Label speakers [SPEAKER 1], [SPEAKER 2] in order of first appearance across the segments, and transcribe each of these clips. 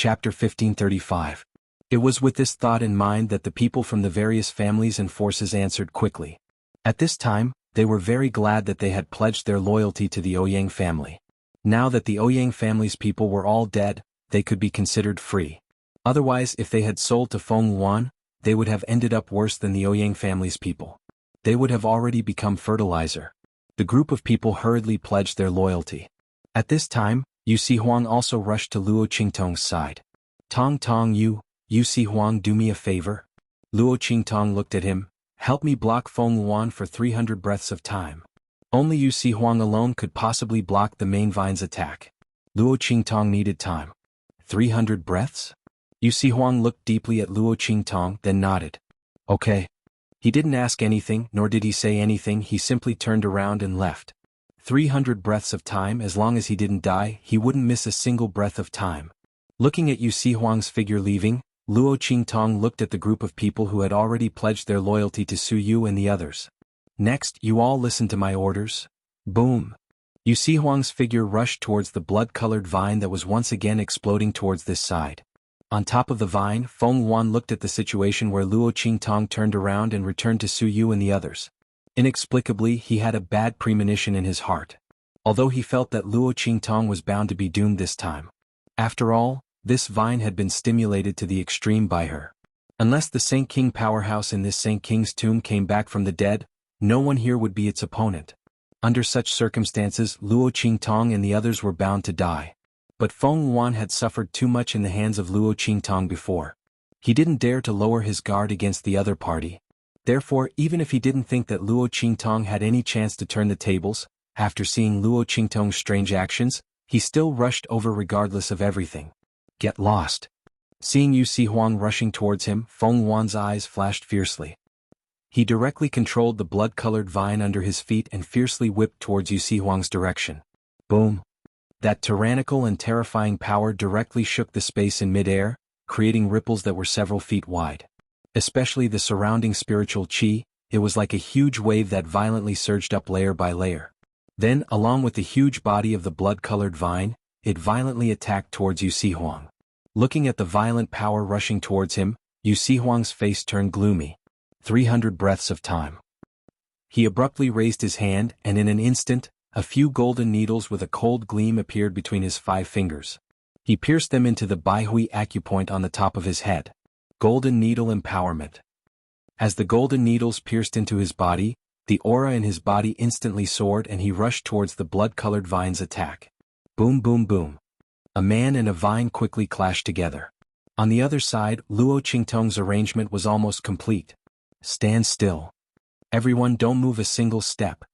[SPEAKER 1] Chapter 1535. It was with this thought in mind that the people from the various families and forces answered quickly. At this time, they were very glad that they had pledged their loyalty to the Ouyang family. Now that the Ouyang family's people were all dead, they could be considered free. Otherwise, if they had sold to xuanhuan, they would have ended up worse than the Ouyang family's people. They would have already become fertilizer. The group of people hurriedly pledged their loyalty. At this time, Xuanhuan also rushed to Luo Qingtong's side. Tong, you Xuanhuan, do me a favor? Luo Qingtong looked at him. Help me block xuanhuan for 300 breaths of time. Only Xuanhuan alone could possibly block the main vine's attack. Luo Qingtong needed time. 300 breaths? Xuanhuan looked deeply at Luo Qingtong, then nodded. Okay. He didn't ask anything, nor did he say anything, he simply turned around and left. 300 breaths of time, as long as he didn't die, he wouldn't miss a single breath of time. Looking at Xuanhuan's figure leaving, Luo Qingtong looked at the group of people who had already pledged their loyalty to Su Yu and the others. Next, you all listen to my orders. Boom. Xuanhuan's figure rushed towards the blood-colored vine that was once again exploding towards this side. On top of the vine, xuanhuan looked at the situation where Luo Qingtong turned around and returned to Su Yu and the others. Inexplicably, he had a bad premonition in his heart. Although he felt that Luo Qingtong was bound to be doomed this time. After all, this vine had been stimulated to the extreme by her. Unless the Saint King powerhouse in this Saint King's tomb came back from the dead, no one here would be its opponent. Under such circumstances, Luo Qingtong and the others were bound to die. But xuanhuan had suffered too much in the hands of Luo Qingtong before. He didn't dare to lower his guard against the other party. Therefore, even if he didn't think that Luo Qingtong had any chance to turn the tables, after seeing Luo Qingtong's strange actions, he still rushed over regardless of everything. Get lost. Seeing Xuanhuan rushing towards him, xuanhuan's eyes flashed fiercely. He directly controlled the blood-colored vine under his feet and fiercely whipped towards Xuanhuan's direction. Boom. That tyrannical and terrifying power directly shook the space in mid-air, creating ripples that were several feet wide. Especially the surrounding spiritual qi, it was like a huge wave that violently surged up layer by layer. Then, along with the huge body of the blood-colored vine, it violently attacked towards Xuanhuan. Looking at the violent power rushing towards him, Xuanhuan's face turned gloomy. 300 breaths of time. He abruptly raised his hand, and in an instant, a few golden needles with a cold gleam appeared between his 5 fingers. He pierced them into the Baihui acupoint on the top of his head. Golden Needle Empowerment. As the golden needles pierced into his body, the aura in his body instantly soared and he rushed towards the blood-colored vine's attack. Boom boom boom. A man and a vine quickly clashed together. On the other side, Luo Qingtong's arrangement was almost complete. Stand still. Everyone, don't move a single step.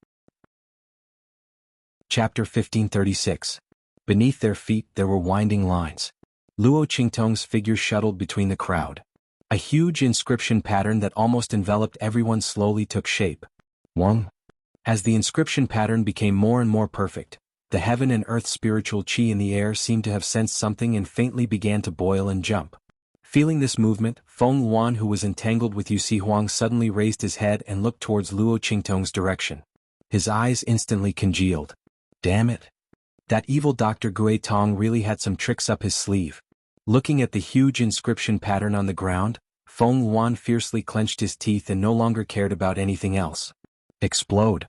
[SPEAKER 1] Chapter 1536. Beneath their feet there were winding lines. Luo Qingtong's figure shuttled between the crowd. A huge inscription pattern that almost enveloped everyone slowly took shape. Wang. As the inscription pattern became more and more perfect, the heaven and earth spiritual qi in the air seemed to have sensed something and faintly began to boil and jump. Feeling this movement, xuanhuan, who was entangled with Xuanhuan, suddenly raised his head and looked towards Luo Qingtong's direction. His eyes instantly congealed. Damn it. That evil Dr. Gui Tong really had some tricks up his sleeve. Looking at the huge inscription pattern on the ground, xuanhuan fiercely clenched his teeth and no longer cared about anything else. Explode.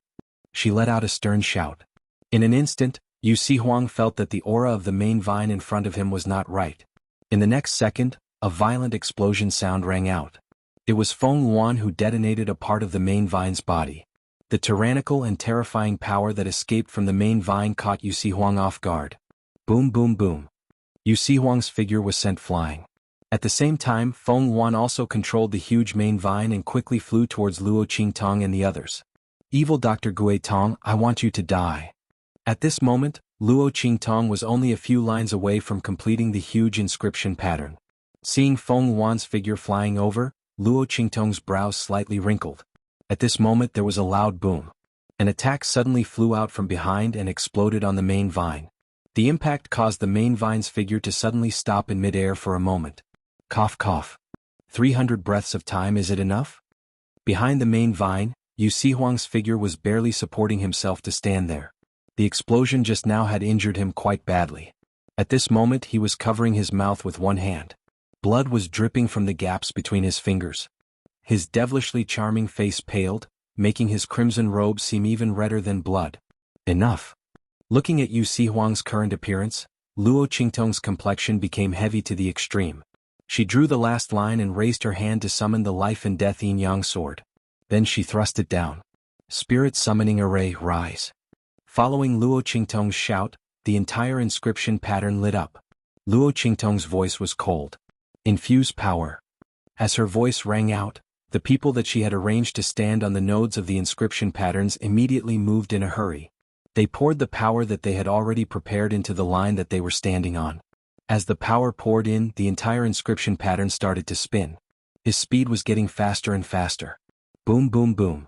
[SPEAKER 1] She let out a stern shout. In an instant, Xuanhuan felt that the aura of the main vine in front of him was not right. In the next second, a violent explosion sound rang out. It was xuanhuan who detonated a part of the main vine's body. The tyrannical and terrifying power that escaped from the main vine caught Xuanhuan off guard. Boom boom boom. Xuanhuan's figure was sent flying. At the same time, xuanhuan also controlled the huge main vine and quickly flew towards Luo Qingtong and the others. Evil Dr. Gui Tong, I want you to die. At this moment, Luo Qingtong was only a few lines away from completing the huge inscription pattern. Seeing xuanhuan's figure flying over, Luo Qingtong's brows slightly wrinkled. At this moment there was a loud boom. An attack suddenly flew out from behind and exploded on the main vine. The impact caused the main vine's figure to suddenly stop in midair for a moment. Cough cough. 300 breaths of time, is it enough? Behind the main vine, Xuanhuan's figure was barely supporting himself to stand there. The explosion just now had injured him quite badly. At this moment he was covering his mouth with one hand. Blood was dripping from the gaps between his fingers. His devilishly charming face paled, making his crimson robe seem even redder than blood. Enough. Looking at Yu Xihuang's current appearance, Luo Qingtong's complexion became heavy to the extreme. She drew the last line and raised her hand to summon the life and death yin yang sword. Then she thrust it down. Spirit summoning array, rise. Following Luo Qingtong's shout, the entire inscription pattern lit up. Luo Qingtong's voice was cold. Infuse power. As her voice rang out, the people that she had arranged to stand on the nodes of the inscription patterns immediately moved in a hurry. They poured the power that they had already prepared into the line that they were standing on. As the power poured in, the entire inscription pattern started to spin. His speed was getting faster and faster. Boom, boom, boom.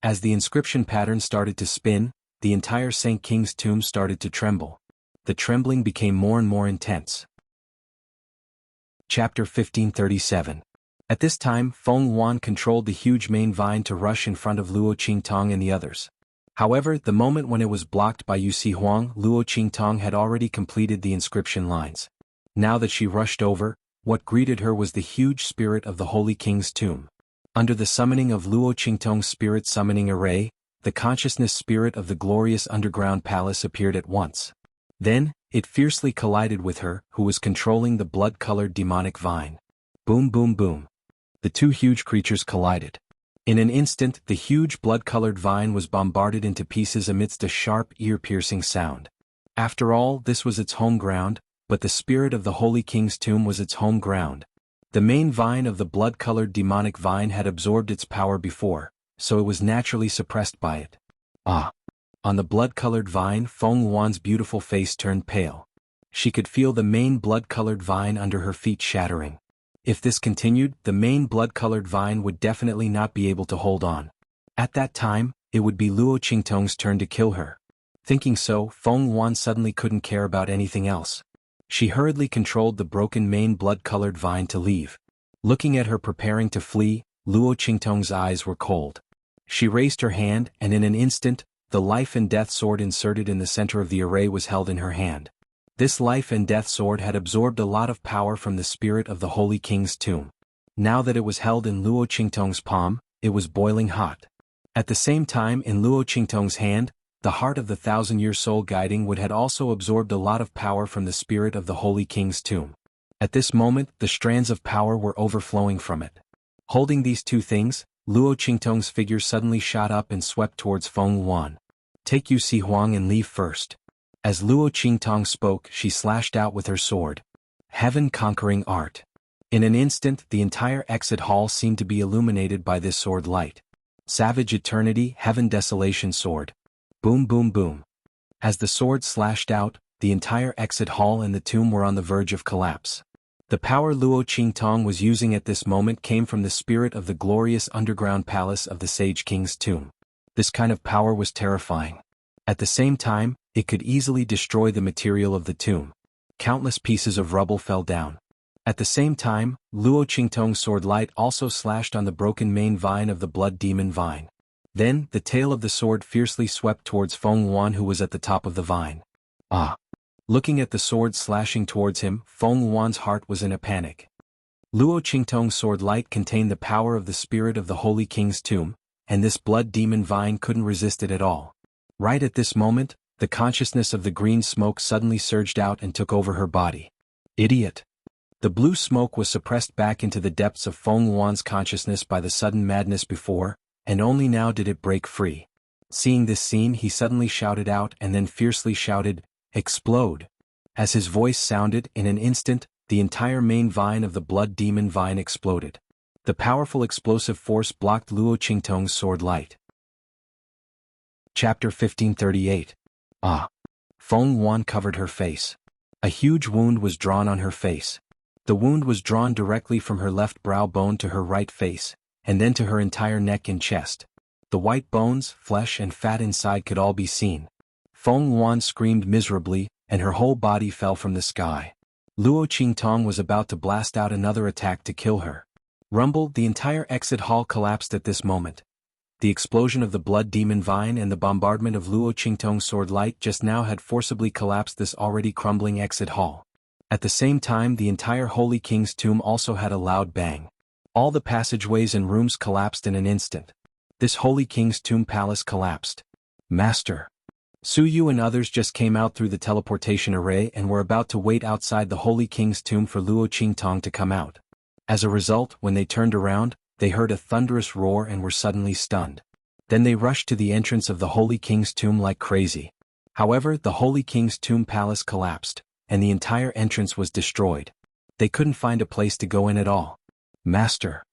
[SPEAKER 1] As the inscription pattern started to spin, the entire Saint King's tomb started to tremble. The trembling became more and more intense. Chapter 1537. At this time, xuanhuan controlled the huge main vine to rush in front of Luo Qingtong and the others. However, the moment when it was blocked by Yu Xihuang, Luo Qingtong had already completed the inscription lines. Now that she rushed over, what greeted her was the huge spirit of the Holy King's tomb. Under the summoning of Luo Qingtong's spirit summoning array, the consciousness spirit of the glorious underground palace appeared at once. Then, it fiercely collided with her, who was controlling the blood-colored demonic vine. Boom, boom, boom. The two huge creatures collided. In an instant, the huge blood-colored vine was bombarded into pieces amidst a sharp, ear-piercing sound. After all, this was its home ground, but the spirit of the Holy King's tomb was its home ground. The main vine of the blood-colored demonic vine had absorbed its power before, so it was naturally suppressed by it. Ah! On the blood-colored vine, xuanhuan's beautiful face turned pale. She could feel the main blood-colored vine under her feet shattering. If this continued, the main blood-colored vine would definitely not be able to hold on. At that time, it would be Luo Qingtong's turn to kill her. Thinking so, xuanhuan suddenly couldn't care about anything else. She hurriedly controlled the broken main blood-colored vine to leave. Looking at her preparing to flee, Luo Qingtong's eyes were cold. She raised her hand, and in an instant, the life and death sword inserted in the center of the array was held in her hand. This life and death sword had absorbed a lot of power from the spirit of the Holy King's tomb. Now that it was held in Luo Qingtong's palm, it was boiling hot. At the same time, in Luo Qingtong's hand, the heart of the thousand-year soul guiding wood had also absorbed a lot of power from the spirit of the Holy King's tomb. At this moment, the strands of power were overflowing from it. Holding these two things, Luo Qingtong's figure suddenly shot up and swept towards xuanhuan. Take Yu Xihuang and leave first. As Luo Qingtong spoke, she slashed out with her sword. Heaven-conquering art. In an instant, the entire exit hall seemed to be illuminated by this sword light. Savage eternity, heaven desolation sword. Boom, boom, boom. As the sword slashed out, the entire exit hall and the tomb were on the verge of collapse. The power Luo Qingtong was using at this moment came from the spirit of the glorious underground palace of the Sage King's tomb. This kind of power was terrifying. At the same time, it could easily destroy the material of the tomb. Countless pieces of rubble fell down. At the same time, Luo Qingtong's sword light also slashed on the broken main vine of the blood demon vine. Then, the tail of the sword fiercely swept towards xuanhuan, who was at the top of the vine. Ah! Looking at the sword slashing towards him, xuanhuan's heart was in a panic. Luo Qingtong's sword light contained the power of the spirit of the Holy King's tomb, and this blood demon vine couldn't resist it at all. Right at this moment, the consciousness of the green smoke suddenly surged out and took over her body. Idiot! The blue smoke was suppressed back into the depths of xuanhuan's consciousness by the sudden madness before, and only now did it break free. Seeing this scene, he suddenly shouted out and then fiercely shouted, "Explode!" As his voice sounded, in an instant, the entire main vine of the blood demon vine exploded. The powerful explosive force blocked Luo Qingtong's sword light. Chapter 1538. Ah! Xuanhuan covered her face. A huge wound was drawn on her face. The wound was drawn directly from her left brow bone to her right face, and then to her entire neck and chest. The white bones, flesh and fat inside could all be seen. Xuanhuan screamed miserably, and her whole body fell from the sky. Luo Qingtong was about to blast out another attack to kill her. Rumble, the entire exit hall collapsed at this moment. The explosion of the blood demon vine and the bombardment of Luo Qingtong's sword light just now had forcibly collapsed this already crumbling exit hall. At the same time, the entire Holy King's tomb also had a loud bang. All the passageways and rooms collapsed in an instant. This Holy King's tomb palace collapsed. Master. Su Yu and others just came out through the teleportation array and were about to wait outside the Holy King's tomb for Luo Qingtong to come out. As a result, when they turned around, they heard a thunderous roar and were suddenly stunned. Then they rushed to the entrance of the Holy King's tomb like crazy. However, the Holy King's tomb palace collapsed, and the entire entrance was destroyed. They couldn't find a place to go in at all. Master.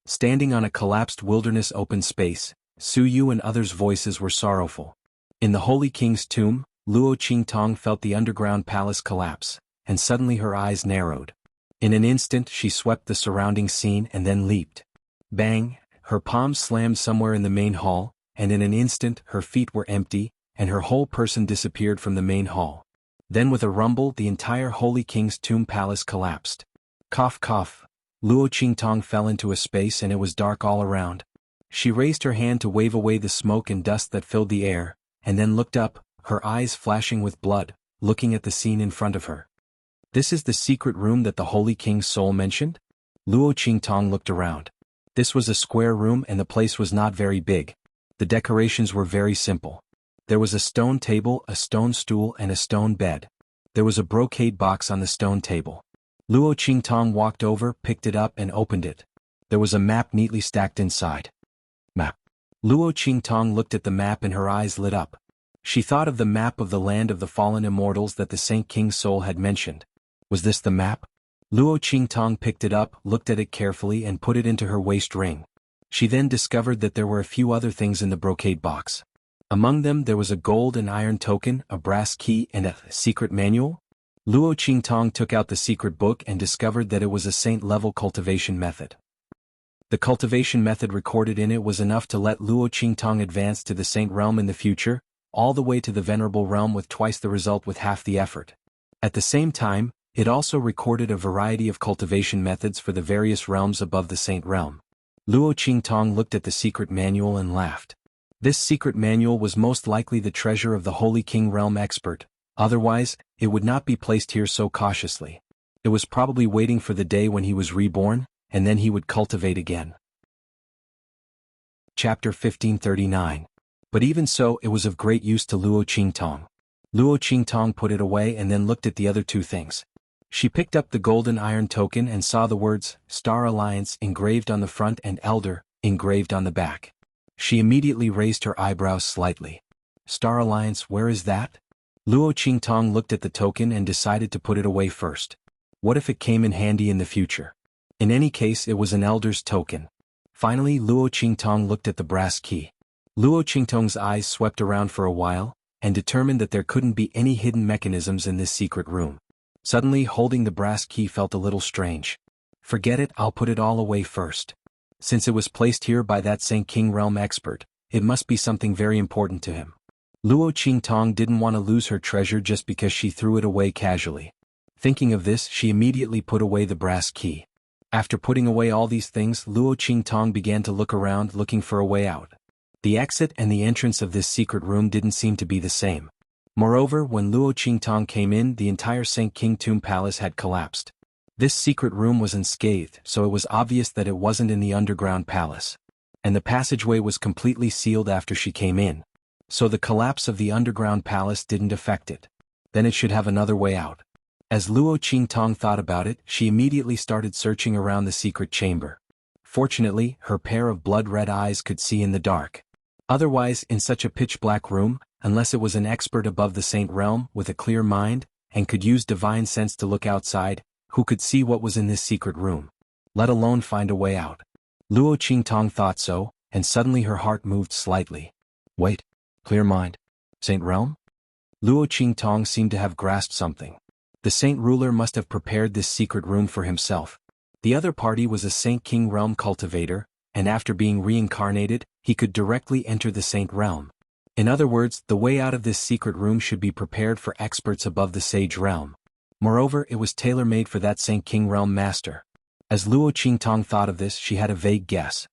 [SPEAKER 1] Standing on a collapsed wilderness open space, Su Yu and others' voices were sorrowful. In the Holy King's tomb, Luo Qingtong felt the underground palace collapse, and suddenly her eyes narrowed. In an instant she swept the surrounding scene and then leaped. Bang! Her palms slammed somewhere in the main hall, and in an instant her feet were empty, and her whole person disappeared from the main hall. Then with a rumble the entire Holy King's tomb palace collapsed. Cough cough. Luo Qingtong fell into a space and it was dark all around. She raised her hand to wave away the smoke and dust that filled the air, and then looked up, her eyes flashing with blood, looking at the scene in front of her. This is the secret room that the Holy King's soul mentioned? Luo Qingtong looked around. This was a square room and the place was not very big. The decorations were very simple. There was a stone table, a stone stool and a stone bed. There was a brocade box on the stone table. Luo Qingtong walked over, picked it up and opened it. There was a map neatly stacked inside. Map. Luo Qingtong looked at the map and her eyes lit up. She thought of the map of the land of the fallen immortals that the Saint King's soul had mentioned. Was this the map? Luo Qingtong picked it up, looked at it carefully and put it into her waist ring. She then discovered that there were a few other things in the brocade box. Among them there was a gold and iron token, a brass key and a secret manual. Luo Qingtong took out the secret book and discovered that it was a saint-level cultivation method. The cultivation method recorded in it was enough to let Luo Qingtong advance to the saint realm in the future, all the way to the venerable realm with twice the result with half the effort. At the same time, it also recorded a variety of cultivation methods for the various realms above the saint realm. Luo Qingtong looked at the secret manual and laughed. This secret manual was most likely the treasure of the Holy King realm expert, otherwise, it would not be placed here so cautiously. It was probably waiting for the day when he was reborn, and then he would cultivate again. Chapter 1539. But even so, it was of great use to Luo Qingtong. Luo Qingtong put it away and then looked at the other two things. She picked up the golden iron token and saw the words, Star Alliance engraved on the front and Elder engraved on the back. She immediately raised her eyebrows slightly. Star Alliance, where is that? Luo Qingtong looked at the token and decided to put it away first. What if it came in handy in the future? In any case, it was an elder's token. Finally, Luo Qingtong looked at the brass key. Luo Qingtong's eyes swept around for a while, and determined that there couldn't be any hidden mechanisms in this secret room. Suddenly, holding the brass key felt a little strange. Forget it, I'll put it all away first. Since it was placed here by that Saint King realm expert, it must be something very important to him. Luo Qingtong didn't want to lose her treasure just because she threw it away casually. Thinking of this, she immediately put away the brass key. After putting away all these things, Luo Qingtong began to look around looking for a way out. The exit and the entrance of this secret room didn't seem to be the same. Moreover, when Luo Qingtong came in, the entire Saint King Tomb Palace had collapsed. This secret room was unscathed, so it was obvious that it wasn't in the underground palace. And the passageway was completely sealed after she came in. So the collapse of the underground palace didn't affect it. Then it should have another way out. As Luo Qingtong thought about it, she immediately started searching around the secret chamber. Fortunately, her pair of blood-red eyes could see in the dark. Otherwise, in such a pitch-black room, unless it was an expert above the saint realm with a clear mind, and could use divine sense to look outside, who could see what was in this secret room? Let alone find a way out. Luo Qingtong thought so, and suddenly her heart moved slightly. Wait. Clear mind. Saint realm? Luo Qingtong seemed to have grasped something. The saint ruler must have prepared this secret room for himself. The other party was a Saint King realm cultivator, and after being reincarnated, he could directly enter the saint realm. In other words, the way out of this secret room should be prepared for experts above the sage realm. Moreover, it was tailor-made for that Saint King realm master. As Luo Qingtong thought of this, she had a vague guess.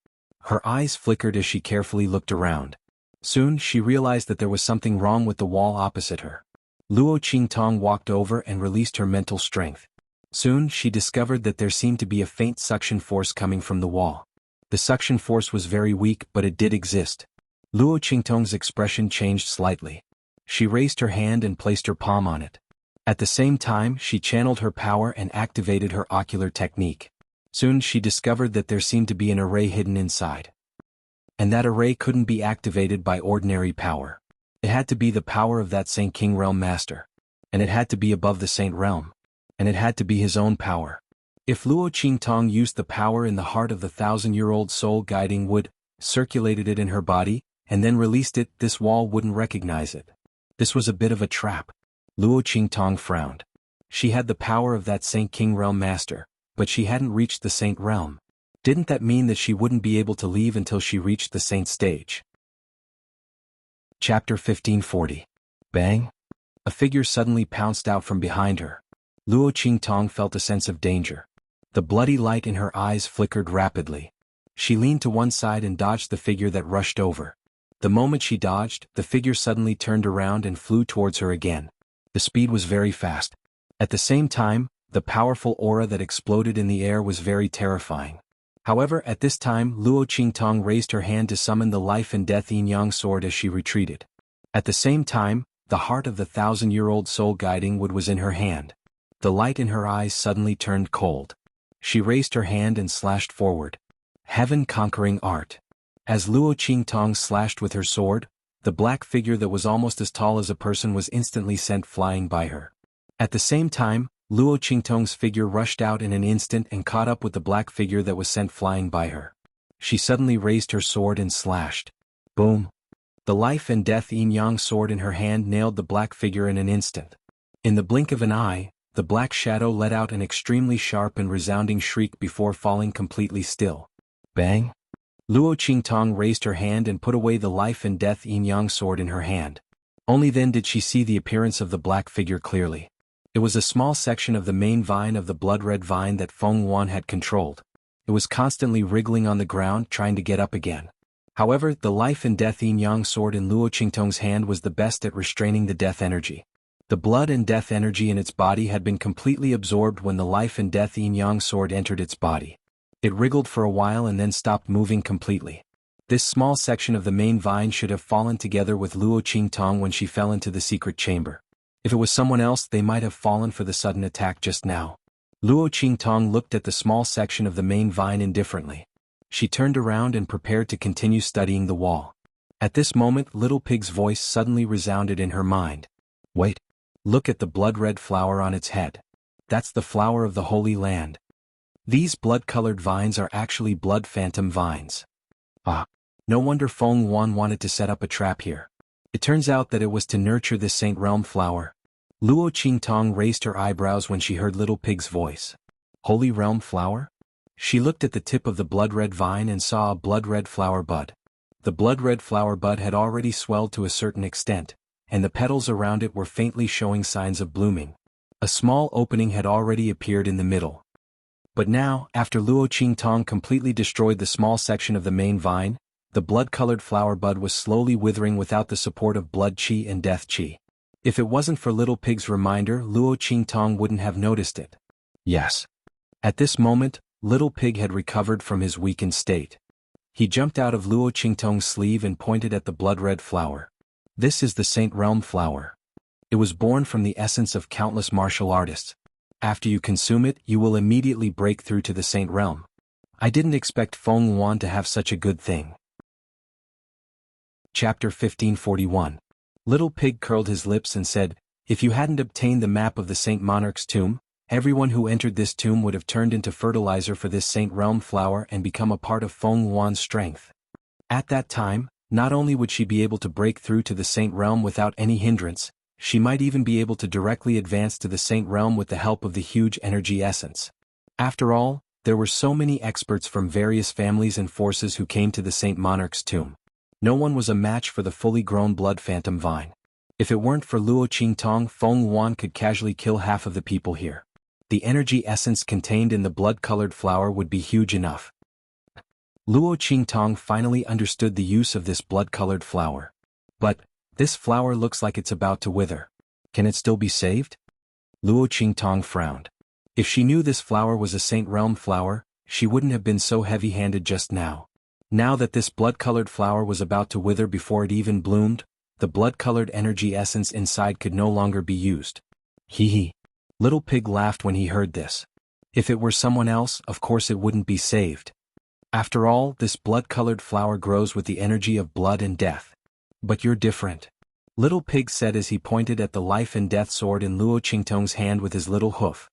[SPEAKER 1] Her eyes flickered as she carefully looked around. Soon she realized that there was something wrong with the wall opposite her. Luo Qingtong walked over and released her mental strength. Soon she discovered that there seemed to be a faint suction force coming from the wall. The suction force was very weak, but it did exist. Luo Qingtong's expression changed slightly. She raised her hand and placed her palm on it. At the same time, she channeled her power and activated her ocular technique. Soon she discovered that there seemed to be an array hidden inside. And that array couldn't be activated by ordinary power. It had to be the power of that Saint King Realm Master. And it had to be above the Saint Realm. And it had to be his own power. If Luo Qingtong used the power in the heart of the 1,000-year-old soul guiding wood, circulated it in her body, and then released it, this wall wouldn't recognize it. This was a bit of a trap. Luo Qingtong frowned. She had the power of that Saint King Realm Master, but she hadn't reached the Saint Realm. Didn't that mean that she wouldn't be able to leave until she reached the Saint stage? Chapter 1540. Bang! A figure suddenly pounced out from behind her. Luo Qingtong felt a sense of danger. The bloody light in her eyes flickered rapidly. She leaned to one side and dodged the figure that rushed over. The moment she dodged, the figure suddenly turned around and flew towards her again. The speed was very fast. At the same time, the powerful aura that exploded in the air was very terrifying. However, at this time, Luo Qingtong raised her hand to summon the life and death yin-yang sword as she retreated. At the same time, the heart of the 1,000-year-old soul guiding wood was in her hand. The light in her eyes suddenly turned cold. She raised her hand and slashed forward. Heaven-conquering art. As Luo Qingtong slashed with her sword, the black figure that was almost as tall as a person was instantly sent flying by her. At the same time, Luo Qingtong's figure rushed out in an instant and caught up with the black figure that was sent flying by her. She suddenly raised her sword and slashed. Boom! The life and death yin-yang sword in her hand nailed the black figure in an instant. In the blink of an eye, the black shadow let out an extremely sharp and resounding shriek before falling completely still. Bang! Luo Qingtong raised her hand and put away the life and death yin-yang sword in her hand. Only then did she see the appearance of the black figure clearly. It was a small section of the main vine of the blood-red vine that xuanhuan had controlled. It was constantly wriggling on the ground trying to get up again. However, the life and death yin-yang sword in Luo Qingtong's hand was the best at restraining the death energy. The blood and death energy in its body had been completely absorbed when the life and death yin-yang sword entered its body. It wriggled for a while and then stopped moving completely. This small section of the main vine should have fallen together with Luo Qingtong when she fell into the secret chamber. If it was someone else, they might have fallen for the sudden attack just now. Luo Qingtong looked at the small section of the main vine indifferently. She turned around and prepared to continue studying the wall. At this moment, Little Pig's voice suddenly resounded in her mind. Wait! Look at the blood-red flower on its head. That's the flower of the Holy Land. These blood-colored vines are actually blood phantom vines. Ah! No wonder xuanhuan wanted to set up a trap here. It turns out that it was to nurture this Saint Realm flower. Luo Qingtong raised her eyebrows when she heard Little Pig's voice. Holy Realm flower? She looked at the tip of the blood-red vine and saw a blood-red flower bud. The blood-red flower bud had already swelled to a certain extent, and the petals around it were faintly showing signs of blooming. A small opening had already appeared in the middle. But now, after Luo Qingtong completely destroyed the small section of the main vine, the blood-colored flower bud was slowly withering without the support of blood qi and death qi. If it wasn't for Little Pig's reminder, Luo Qingtong wouldn't have noticed it. Yes. At this moment, Little Pig had recovered from his weakened state. He jumped out of Luo Qingtong's sleeve and pointed at the blood-red flower. This is the Saint Realm flower. It was born from the essence of countless martial artists. After you consume it, you will immediately break through to the Saint Realm. I didn't expect xuanhuan to have such a good thing. Chapter 1541. Little Pig curled his lips and said, if you hadn't obtained the map of the Saint Monarch's tomb, everyone who entered this tomb would have turned into fertilizer for this Saint Realm flower and become a part of xuanhuan's strength. At that time, not only would she be able to break through to the Saint Realm without any hindrance, she might even be able to directly advance to the Saint Realm with the help of the huge energy essence. After all, there were so many experts from various families and forces who came to the Saint Monarch's tomb. No one was a match for the fully grown blood phantom vine. If it weren't for Luo Qingtong, xuanhuan could casually kill half of the people here. The energy essence contained in the blood-colored flower would be huge enough. Luo Qingtong finally understood the use of this blood-colored flower. But, this flower looks like it's about to wither. Can it still be saved? Luo Qingtong frowned. If she knew this flower was a Saint Realm flower, she wouldn't have been so heavy-handed just now. Now that this blood-colored flower was about to wither before it even bloomed, the blood-colored energy essence inside could no longer be used. Hee hee. Little Pig laughed when he heard this. If it were someone else, of course it wouldn't be saved. After all, this blood-colored flower grows with the energy of blood and death. But you're different. Little Pig said as he pointed at the life and death sword in Luo Qingtong's hand with his little hoof.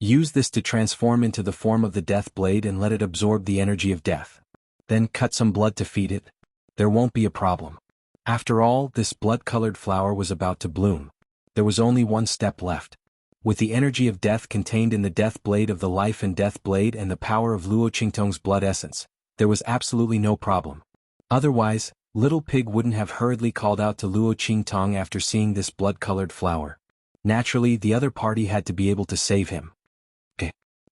[SPEAKER 1] Use this to transform into the form of the death blade and let it absorb the energy of death. Then cut some blood to feed it. There won't be a problem. After all, this blood-colored flower was about to bloom. There was only one step left. With the energy of death contained in the death blade of the life and death blade and the power of Luo Qingtong's blood essence, there was absolutely no problem. Otherwise, Little Pig wouldn't have hurriedly called out to Luo Qingtong after seeing this blood-colored flower. Naturally, the other party had to be able to save him.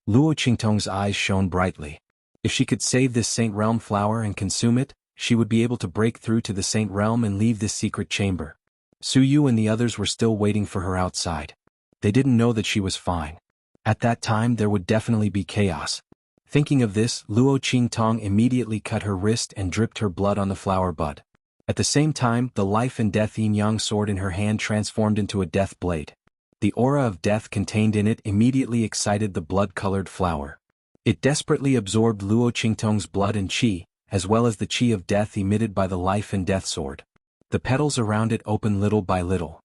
[SPEAKER 1] Luo Qingtong's eyes shone brightly. If she could save this Saint Realm flower and consume it, she would be able to break through to the Saint Realm and leave this secret chamber. Su Yu and the others were still waiting for her outside. They didn't know that she was fine. At that time there would definitely be chaos. Thinking of this, Luo Qingtong immediately cut her wrist and dripped her blood on the flower bud. At the same time, the life and death yin-yang sword in her hand transformed into a death blade. The aura of death contained in it immediately excited the blood-colored flower. It desperately absorbed Luo Qingtong's blood and qi, as well as the qi of death emitted by the life and death sword. The petals around it opened little by little.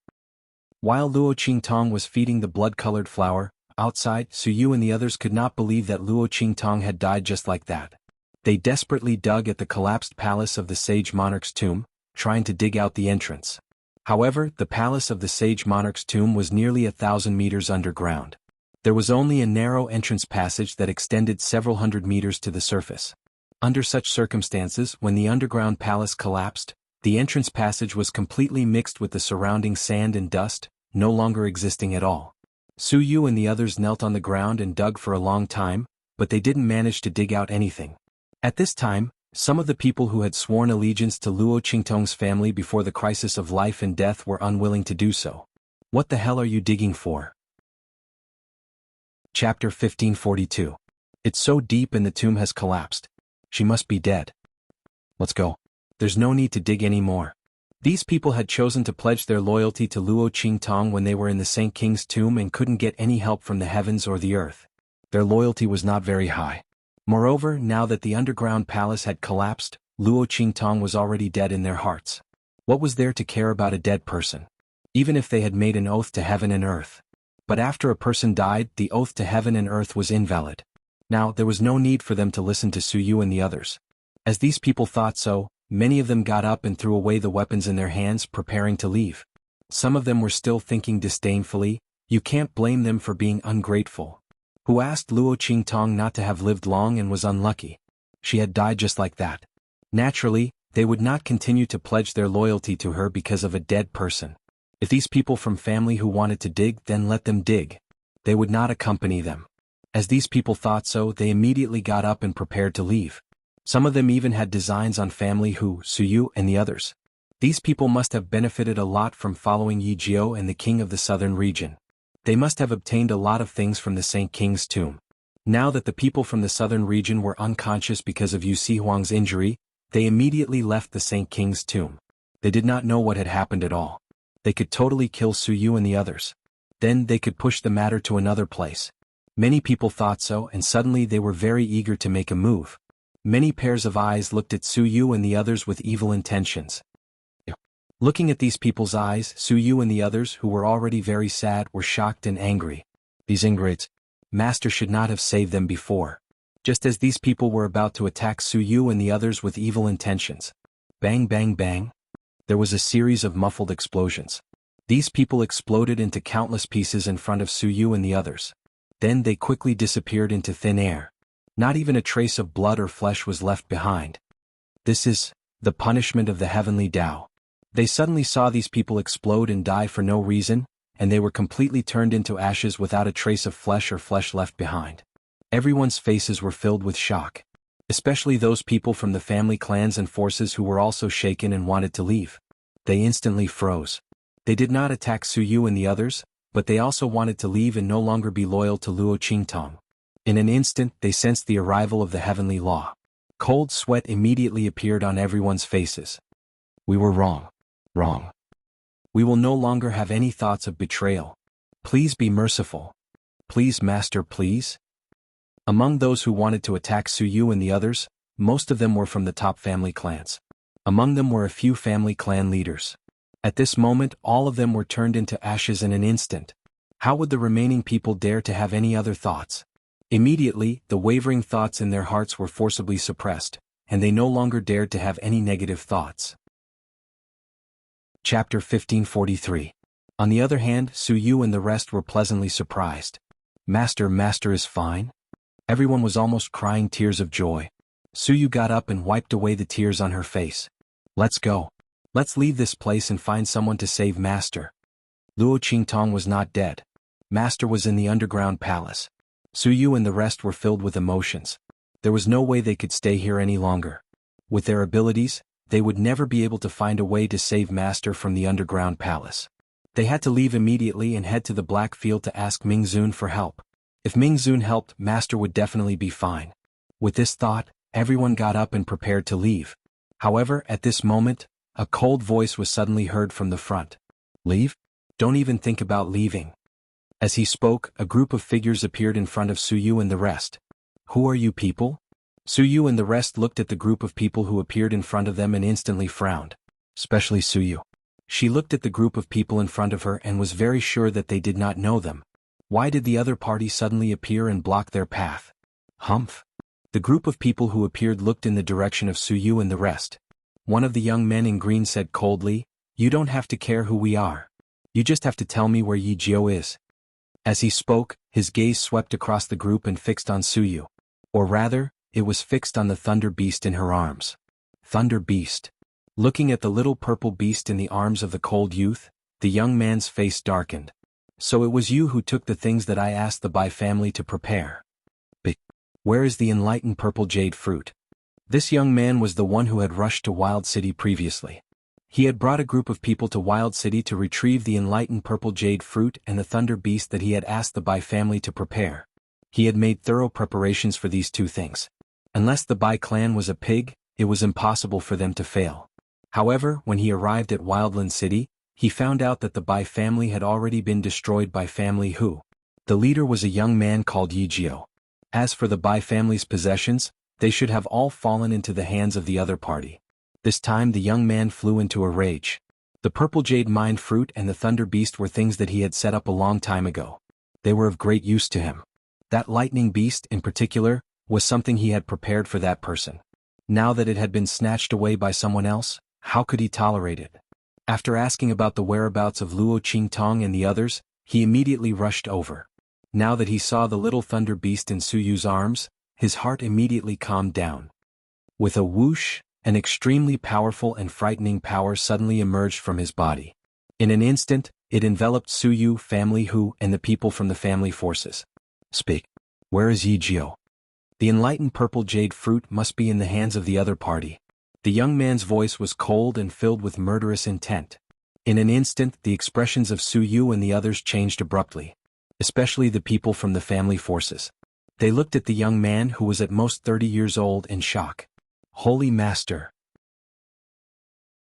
[SPEAKER 1] While Luo Qingtong was feeding the blood-colored flower, outside, Su Yu and the others could not believe that Luo Qingtong had died just like that. They desperately dug at the collapsed palace of the sage monarch's tomb, trying to dig out the entrance. However, the palace of the sage monarch's tomb was nearly 1,000 meters underground. There was only a narrow entrance passage that extended several hundred meters to the surface. Under such circumstances, when the underground palace collapsed, the entrance passage was completely mixed with the surrounding sand and dust, no longer existing at all. Su Yu and the others knelt on the ground and dug for a long time, but they didn't manage to dig out anything. At this time, some of the people who had sworn allegiance to Luo Qingtong's family before the crisis of life and death were unwilling to do so. What the hell are you digging for? Chapter 1542. It's so deep and the tomb has collapsed. She must be dead. Let's go. There's no need to dig any more. These people had chosen to pledge their loyalty to Luo Qingtong when they were in the Saint King's tomb and couldn't get any help from the heavens or the earth. Their loyalty was not very high. Moreover, now that the underground palace had collapsed, Luo Qingtong was already dead in their hearts. What was there to care about a dead person? Even if they had made an oath to heaven and earth. But after a person died, the oath to heaven and earth was invalid. Now, there was no need for them to listen to Su Yu and the others. As these people thought so, many of them got up and threw away the weapons in their hands, preparing to leave. Some of them were still thinking disdainfully, you can't blame them for being ungrateful. Who asked Luo Qingtong not to have lived long and was unlucky? She had died just like that. Naturally, they would not continue to pledge their loyalty to her because of a dead person. If these people from family who wanted to dig, then let them dig. They would not accompany them. As these people thought so, they immediately got up and prepared to leave. Some of them even had designs on family who, Su Yu and the others. These people must have benefited a lot from following Yi Jiao and the king of the southern region. They must have obtained a lot of things from the Saint King's tomb. Now that the people from the southern region were unconscious because of Yu Xihuang's injury, they immediately left the Saint King's tomb. They did not know what had happened at all. They could totally kill Su Yu and the others. Then they could push the matter to another place. Many people thought so, and suddenly they were very eager to make a move. Many pairs of eyes looked at Su Yu and the others with evil intentions. Looking at these people's eyes, Su Yu and the others, who were already very sad, were shocked and angry. These ingrates. Master should not have saved them before. Just as these people were about to attack Su Yu and the others with evil intentions. Bang bang bang. There was a series of muffled explosions. These people exploded into countless pieces in front of Su Yu and the others. Then they quickly disappeared into thin air. Not even a trace of blood or flesh was left behind. This is the punishment of the heavenly Tao. They suddenly saw these people explode and die for no reason, and they were completely turned into ashes without a trace of flesh or flesh left behind. Everyone's faces were filled with shock. especially those people from the family clans and forces who were also shaken and wanted to leave. They instantly froze. They did not attack Su Yu and the others, but they also wanted to leave and no longer be loyal to Luo Qingtong. In an instant they sensed the arrival of the heavenly law. Cold sweat immediately appeared on everyone's faces. We were wrong. Wrong. We will no longer have any thoughts of betrayal. Please be merciful. Please, Master, please. Among those who wanted to attack Su Yu and the others, most of them were from the top family clans. Among them were a few family clan leaders. At this moment all of them were turned into ashes in an instant. How would the remaining people dare to have any other thoughts? Immediately, the wavering thoughts in their hearts were forcibly suppressed, and they no longer dared to have any negative thoughts. Chapter 1543. On the other hand, Su Yu and the rest were pleasantly surprised. Master is fine? Everyone was almost crying tears of joy. Su Yu got up and wiped away the tears on her face. Let's go. Let's leave this place and find someone to save Master. Luo Qingtong was not dead. Master was in the underground palace. Su Yu and the rest were filled with emotions. There was no way they could stay here any longer. With their abilities, they would never be able to find a way to save Master from the underground palace. They had to leave immediately and head to the Black Field to ask Mingzun for help. If Mingzun helped, Master would definitely be fine. With this thought, everyone got up and prepared to leave. However, at this moment, a cold voice was suddenly heard from the front. Leave? Don't even think about leaving. As he spoke, a group of figures appeared in front of Su Yu and the rest. Who are you people? Su Yu and the rest looked at the group of people who appeared in front of them and instantly frowned. Especially Su Yu. She looked at the group of people in front of her and was very sure that they did not know them. Why did the other party suddenly appear and block their path? Humph. The group of people who appeared looked in the direction of Su Yu and the rest. One of the young men in green said coldly, "You don't have to care who we are. You just have to tell me where Yi Jiao is." As he spoke, his gaze swept across the group and fixed on Su Yu. Or rather, it was fixed on the thunder beast in her arms. Thunder beast. Looking at the little purple beast in the arms of the cold youth, the young man's face darkened. So it was you who took the things that I asked the Bai family to prepare. But where is the enlightened purple jade fruit? This young man was the one who had rushed to Wild City previously. He had brought a group of people to Wild City to retrieve the enlightened purple jade fruit and the thunder beast that he had asked the Bai family to prepare. He had made thorough preparations for these two things. Unless the Bai clan was a pig, it was impossible for them to fail. However, when he arrived at Wildland City, he found out that the Bai family had already been destroyed by family Hu. The leader was a young man called Yi Jiao. As for the Bai family's possessions, they should have all fallen into the hands of the other party. This time the young man flew into a rage. The purple jade mind fruit and the thunder beast were things that he had set up a long time ago. They were of great use to him. That lightning beast, in particular, was something he had prepared for that person. Now that it had been snatched away by someone else, how could he tolerate it? After asking about the whereabouts of Luo Qingtong and the others, he immediately rushed over. Now that he saw the little thunder beast in Su Yu's arms, his heart immediately calmed down. With a whoosh, an extremely powerful and frightening power suddenly emerged from his body. In an instant, it enveloped Su Yu, family Hu, and the people from the family forces. Speak. Where is Yi Jiao? The enlightened purple jade fruit must be in the hands of the other party. The young man's voice was cold and filled with murderous intent. In an instant, the expressions of Su Yu and the others changed abruptly. Especially the people from the family forces. They looked at the young man who was at most 30 years old in shock. Holy Master.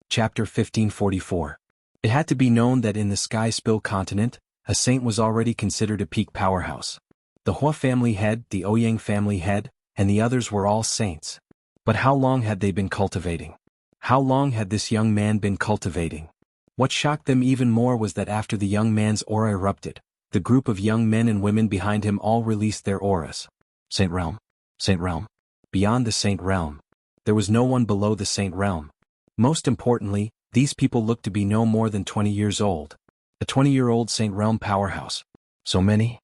[SPEAKER 1] Chapter 1544. It had to be known that in the Sky Spill continent, a saint was already considered a peak powerhouse. The Hua family head, the Ouyang family head, and the others were all saints. But how long had they been cultivating? How long had this young man been cultivating? What shocked them even more was that after the young man's aura erupted, the group of young men and women behind him all released their auras. Saint Realm. Saint Realm. Beyond the Saint Realm. There was no one below the Saint Realm. Most importantly, these people looked to be no more than 20 years old. A 20-year-old Saint Realm powerhouse. So many?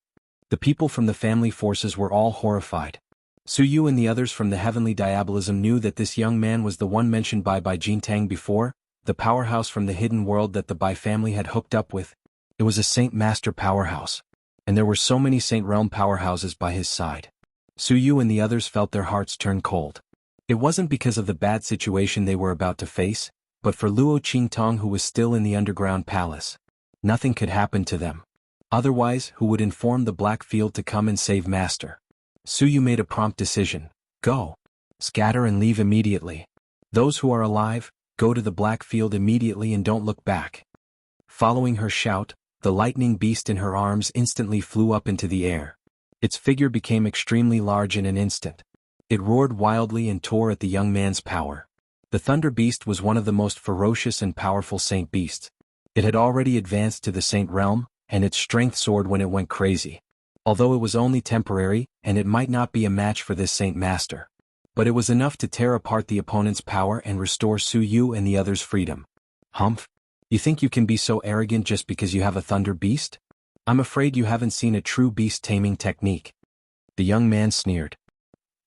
[SPEAKER 1] The people from the family forces were all horrified. Su Yu and the others from the heavenly diabolism knew that this young man was the one mentioned by Bai Jintang before, the powerhouse from the hidden world that the Bai family had hooked up with. It was a Saint Master powerhouse. And there were so many Saint Realm powerhouses by his side. Su Yu and the others felt their hearts turn cold. It wasn't because of the bad situation they were about to face, but for Luo Qingtong, who was still in the underground palace. Nothing could happen to them. Otherwise, who would inform the Black Field to come and save Master? Su Yu made a prompt decision. Go. Scatter and leave immediately. Those who are alive, go to the Black Field immediately and don't look back. Following her shout, the lightning beast in her arms instantly flew up into the air. Its figure became extremely large in an instant. It roared wildly and tore at the young man's power. The Thunder Beast was one of the most ferocious and powerful saint beasts. It had already advanced to the saint realm, and its strength soared when it went crazy. Although it was only temporary, and it might not be a match for this saint master. But it was enough to tear apart the opponent's power and restore Su Yu and the others' freedom. Humph! You think you can be so arrogant just because you have a Thunder Beast? I'm afraid you haven't seen a true beast-taming technique. The young man sneered.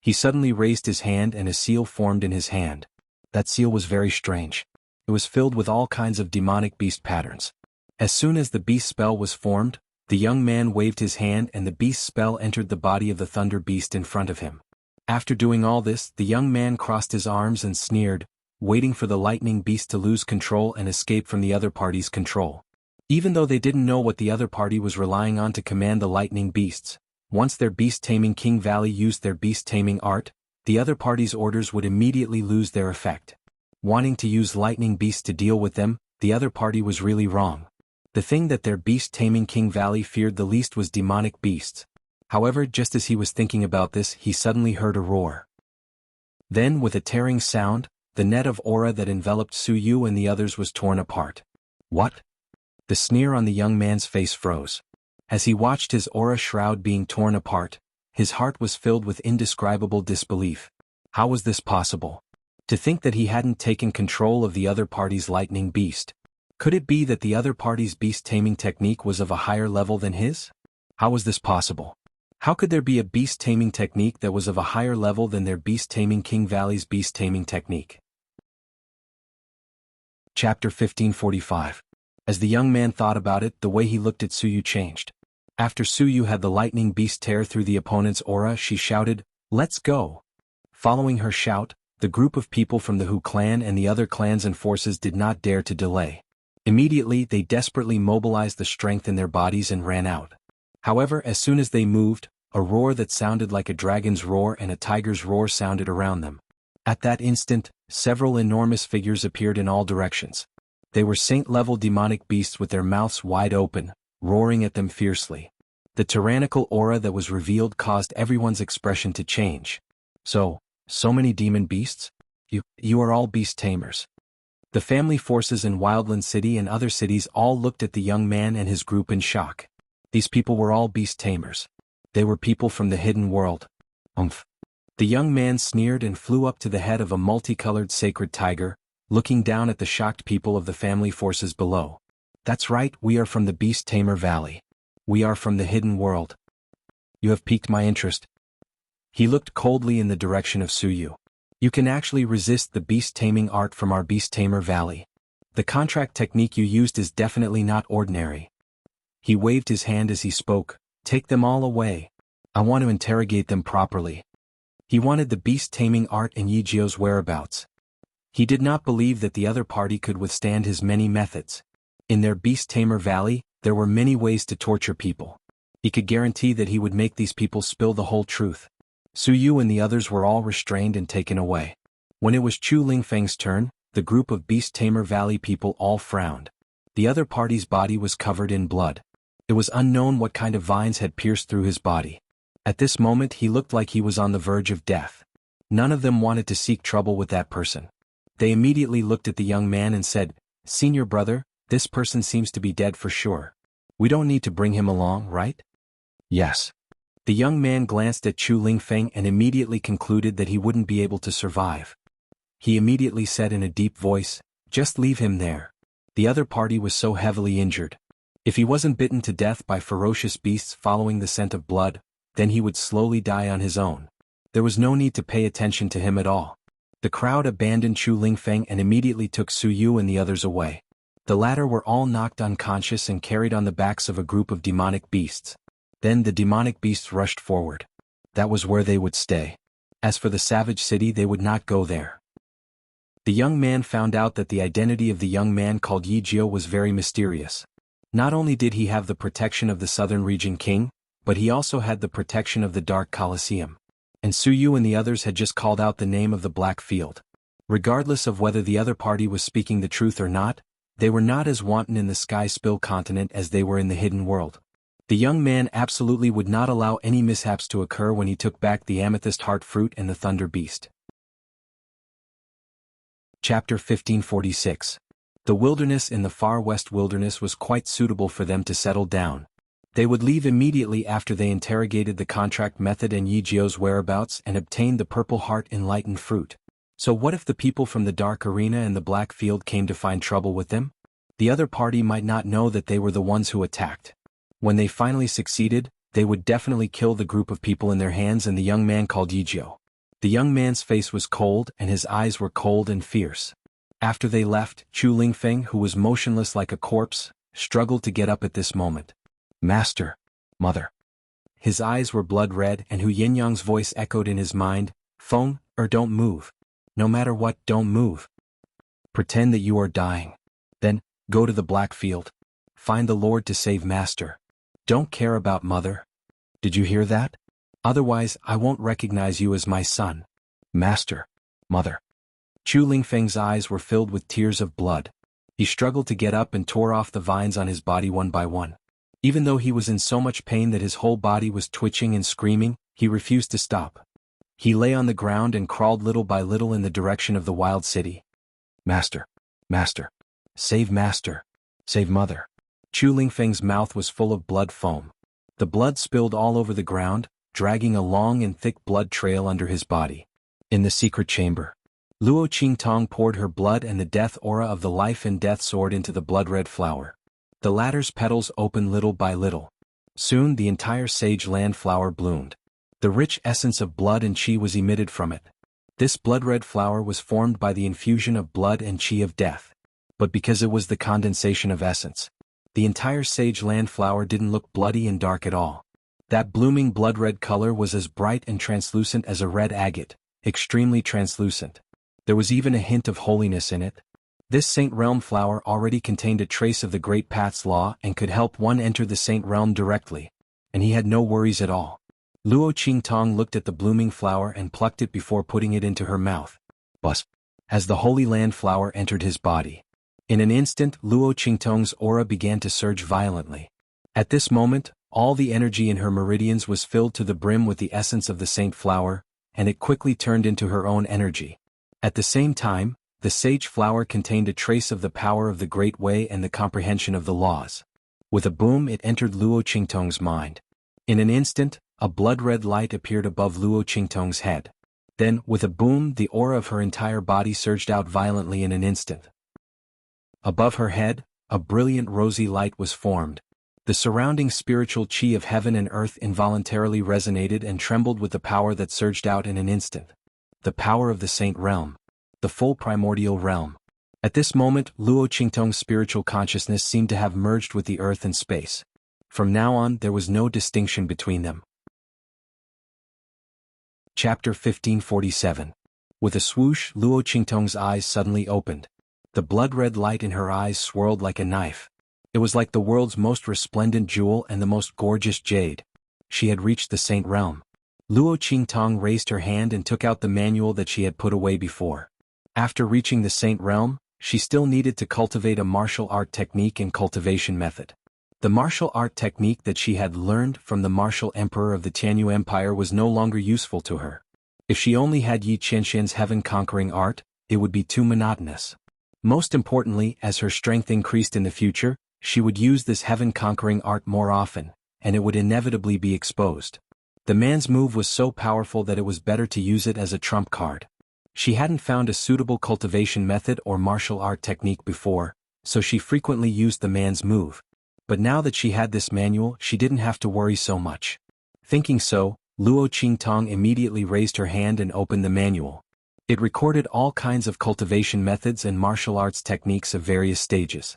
[SPEAKER 1] He suddenly raised his hand and a seal formed in his hand. That seal was very strange. It was filled with all kinds of demonic beast patterns. As soon as the beast spell was formed, the young man waved his hand and the beast spell entered the body of the Thunder Beast in front of him. After doing all this, the young man crossed his arms and sneered, waiting for the lightning beast to lose control and escape from the other party's control. Even though they didn't know what the other party was relying on to command the lightning beasts, once their beast-taming King Valley used their beast-taming art, the other party's orders would immediately lose their effect. Wanting to use lightning beasts to deal with them, the other party was really wrong. The thing that their beast-taming King Valley feared the least was demonic beasts. However, just as he was thinking about this, he suddenly heard a roar. Then, with a tearing sound, the net of aura that enveloped Su Yu and the others was torn apart. What? The sneer on the young man's face froze. As he watched his aura shroud being torn apart, his heart was filled with indescribable disbelief. How was this possible? To think that he hadn't taken control of the other party's lightning beast. Could it be that the other party's beast-taming technique was of a higher level than his? How was this possible? How could there be a beast-taming technique that was of a higher level than their beast-taming King Valley's beast-taming technique? Chapter 1545. As the young man thought about it, the way he looked at Su Yu changed. After Su Yu had the lightning beast tear through the opponent's aura, she shouted, "Let's go!" Following her shout, the group of people from the Hu clan and the other clans and forces did not dare to delay. Immediately, they desperately mobilized the strength in their bodies and ran out. However, as soon as they moved, a roar that sounded like a dragon's roar and a tiger's roar sounded around them. At that instant, several enormous figures appeared in all directions. They were saint-level demonic beasts with their mouths wide open, roaring at them fiercely. The tyrannical aura that was revealed caused everyone's expression to change. So many demon beasts? You are all beast tamers. The family forces in Wildland City and other cities all looked at the young man and his group in shock. These people were all beast tamers. They were people from the hidden world. Umph. The young man sneered and flew up to the head of a multicolored sacred tiger, looking down at the shocked people of the family forces below. That's right, we are from the Beast Tamer Valley. We are from the hidden world. You have piqued my interest. He looked coldly in the direction of Su Yu. You can actually resist the beast-taming art from our Beast Tamer Valley. The contract technique you used is definitely not ordinary. He waved his hand as he spoke. Take them all away. I want to interrogate them properly. He wanted the beast-taming art and Yi Jiao's whereabouts. He did not believe that the other party could withstand his many methods. In their Beast Tamer Valley, there were many ways to torture people. He could guarantee that he would make these people spill the whole truth. Su Yu and the others were all restrained and taken away. When it was Chu Lingfeng's turn, the group of Beast Tamer Valley people all frowned. The other party's body was covered in blood. It was unknown what kind of vines had pierced through his body. At this moment he looked like he was on the verge of death. None of them wanted to seek trouble with that person. They immediately looked at the young man and said, "Senior brother, this person seems to be dead for sure. We don't need to bring him along, right?" "Yes." The young man glanced at Chu Lingfeng and immediately concluded that he wouldn't be able to survive. He immediately said in a deep voice, "Just leave him there. The other party was so heavily injured. If he wasn't bitten to death by ferocious beasts following the scent of blood, then he would slowly die on his own. There was no need to pay attention to him at all." The crowd abandoned Chu Lingfeng and immediately took Su Yu and the others away. The latter were all knocked unconscious and carried on the backs of a group of demonic beasts. Then the demonic beasts rushed forward. that was where they would stay. As for the savage city, they would not go there. The young man found out that the identity of the young man called Yi Jiao was very mysterious. Not only did he have the protection of the southern region king, but he also had the protection of the Dark Colosseum. And Su Yu and the others had just called out the name of the Black Field. Regardless of whether the other party was speaking the truth or not, they were not as wanton in the Sky Spill continent as they were in the Hidden World. The young man absolutely would not allow any mishaps to occur when he took back the Amethyst Heart Fruit and the Thunder Beast. Chapter 1546. The wilderness in the far west wilderness was quite suitable for them to settle down. They would leave immediately after they interrogated the contract method and Yi Jiao's whereabouts and obtained the Purple Heart Enlightened Fruit. So what if the people from the Dark Arena and the Black Field came to find trouble with them? The other party might not know that they were the ones who attacked. When they finally succeeded, they would definitely kill the group of people in their hands and the young man called Yi Jiao. The young man's face was cold and his eyes were cold and fierce. After they left, Chu Lingfeng, who was motionless like a corpse, struggled to get up at this moment. Master, mother. His eyes were blood red and Hu Yinyang's voice echoed in his mind, Feng, don't move. No matter what, don't move. Pretend that you are dying. Then, go to the Black Field. Find the Lord to save Master. Don't care about mother. Did you hear that? Otherwise, I won't recognize you as my son. Master, mother. Chu Lingfeng's eyes were filled with tears of blood. He struggled to get up and tore off the vines on his body one by one. Even though he was in so much pain that his whole body was twitching and screaming, he refused to stop. He lay on the ground and crawled little by little in the direction of the wild city. Master, master. Save master. Save mother. Chu Lingfeng's mouth was full of blood foam. The blood spilled all over the ground, dragging a long and thick blood trail under his body. In the secret chamber, Luo Qingtong poured her blood and the death aura of the life and death sword into the blood-red flower. The latter's petals opened little by little. Soon the entire sage land flower bloomed. The rich essence of blood and qi was emitted from it. This blood-red flower was formed by the infusion of blood and qi of death. But because it was the condensation of essence, the entire sage land flower didn't look bloody and dark at all. That blooming blood-red color was as bright and translucent as a red agate, extremely translucent. There was even a hint of holiness in it. This Saint Realm flower already contained a trace of the Great Path's law and could help one enter the Saint Realm directly, and he had no worries at all. Luo Qingtong looked at the blooming flower and plucked it before putting it into her mouth. Buzz! As the Holy Land flower entered his body. In an instant, Luo Qingtong's aura began to surge violently. At this moment, all the energy in her meridians was filled to the brim with the essence of the saint flower, and it quickly turned into her own energy. At the same time, the sage flower contained a trace of the power of the Great Way and the comprehension of the laws. With a boom, it entered Luo Qingtong's mind. In an instant, a blood-red light appeared above Luo Qingtong's head. Then, with a boom, the aura of her entire body surged out violently in an instant. Above her head, a brilliant rosy light was formed. The surrounding spiritual qi of heaven and earth involuntarily resonated and trembled with the power that surged out in an instant. The power of the Saint Realm. The full primordial realm. At this moment, Luo Qingtong's spiritual consciousness seemed to have merged with the earth and space. From now on, there was no distinction between them. Chapter 1547. With a swoosh, Luo Qingtong's eyes suddenly opened. The blood-red light in her eyes swirled like a knife. It was like the world's most resplendent jewel and the most gorgeous jade. She had reached the Saint Realm. Luo Qingtong raised her hand and took out the manual that she had put away before. After reaching the Saint Realm, she still needed to cultivate a martial art technique and cultivation method. The martial art technique that she had learned from the martial emperor of the Tianyu Empire was no longer useful to her. If she only had Yi Qianxian's heaven-conquering art, it would be too monotonous. Most importantly, as her strength increased in the future, she would use this heaven-conquering art more often, and it would inevitably be exposed. The man's move was so powerful that it was better to use it as a trump card. She hadn't found a suitable cultivation method or martial art technique before, so she frequently used the man's move. But now that she had this manual, she didn't have to worry so much. Thinking so, Luo Qingtong immediately raised her hand and opened the manual. It recorded all kinds of cultivation methods and martial arts techniques of various stages.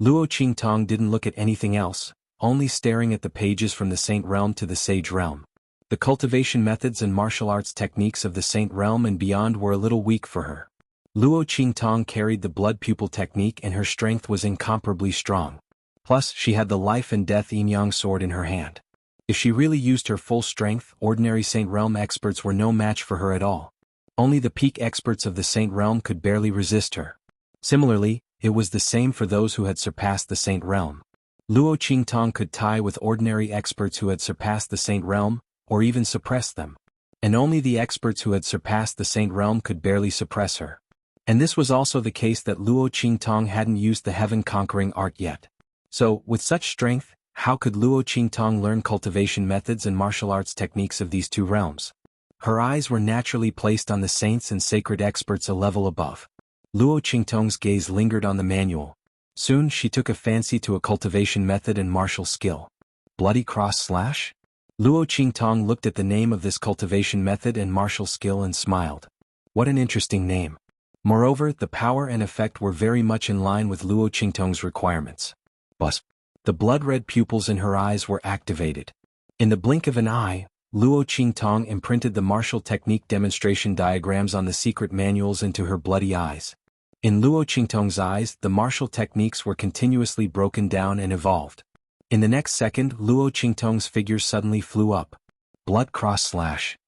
[SPEAKER 1] Luo Qingtong didn't look at anything else, only staring at the pages from the Saint Realm to the Sage Realm. The cultivation methods and martial arts techniques of the Saint Realm and beyond were a little weak for her. Luo Qingtong carried the blood pupil technique and her strength was incomparably strong. Plus, she had the life and death yin-yang sword in her hand. If she really used her full strength, ordinary Saint Realm experts were no match for her at all. Only the peak experts of the Saint Realm could barely resist her. Similarly, it was the same for those who had surpassed the Saint Realm. Luo Qingtong could tie with ordinary experts who had surpassed the Saint Realm, or even suppress them. And only the experts who had surpassed the Saint Realm could barely suppress her. And this was also the case that Luo Qingtong hadn't used the heaven-conquering art yet. So, with such strength, how could Luo Qingtong learn cultivation methods and martial arts techniques of these two realms? Her eyes were naturally placed on the saints and sacred experts a level above. Luo Qingtong's gaze lingered on the manual. Soon she took a fancy to a cultivation method and martial skill. Bloody cross slash? Luo Qingtong looked at the name of this cultivation method and martial skill and smiled. What an interesting name. Moreover, the power and effect were very much in line with Luo Qingtong's requirements. Buzz. The blood-red pupils in her eyes were activated. In the blink of an eye, Luo Qingtong imprinted the martial technique demonstration diagrams on the secret manuals into her bloody eyes. In Luo Qingtong's eyes, the martial techniques were continuously broken down and evolved. In the next second, Luo Qingtong's figure suddenly flew up. Blood cross slash.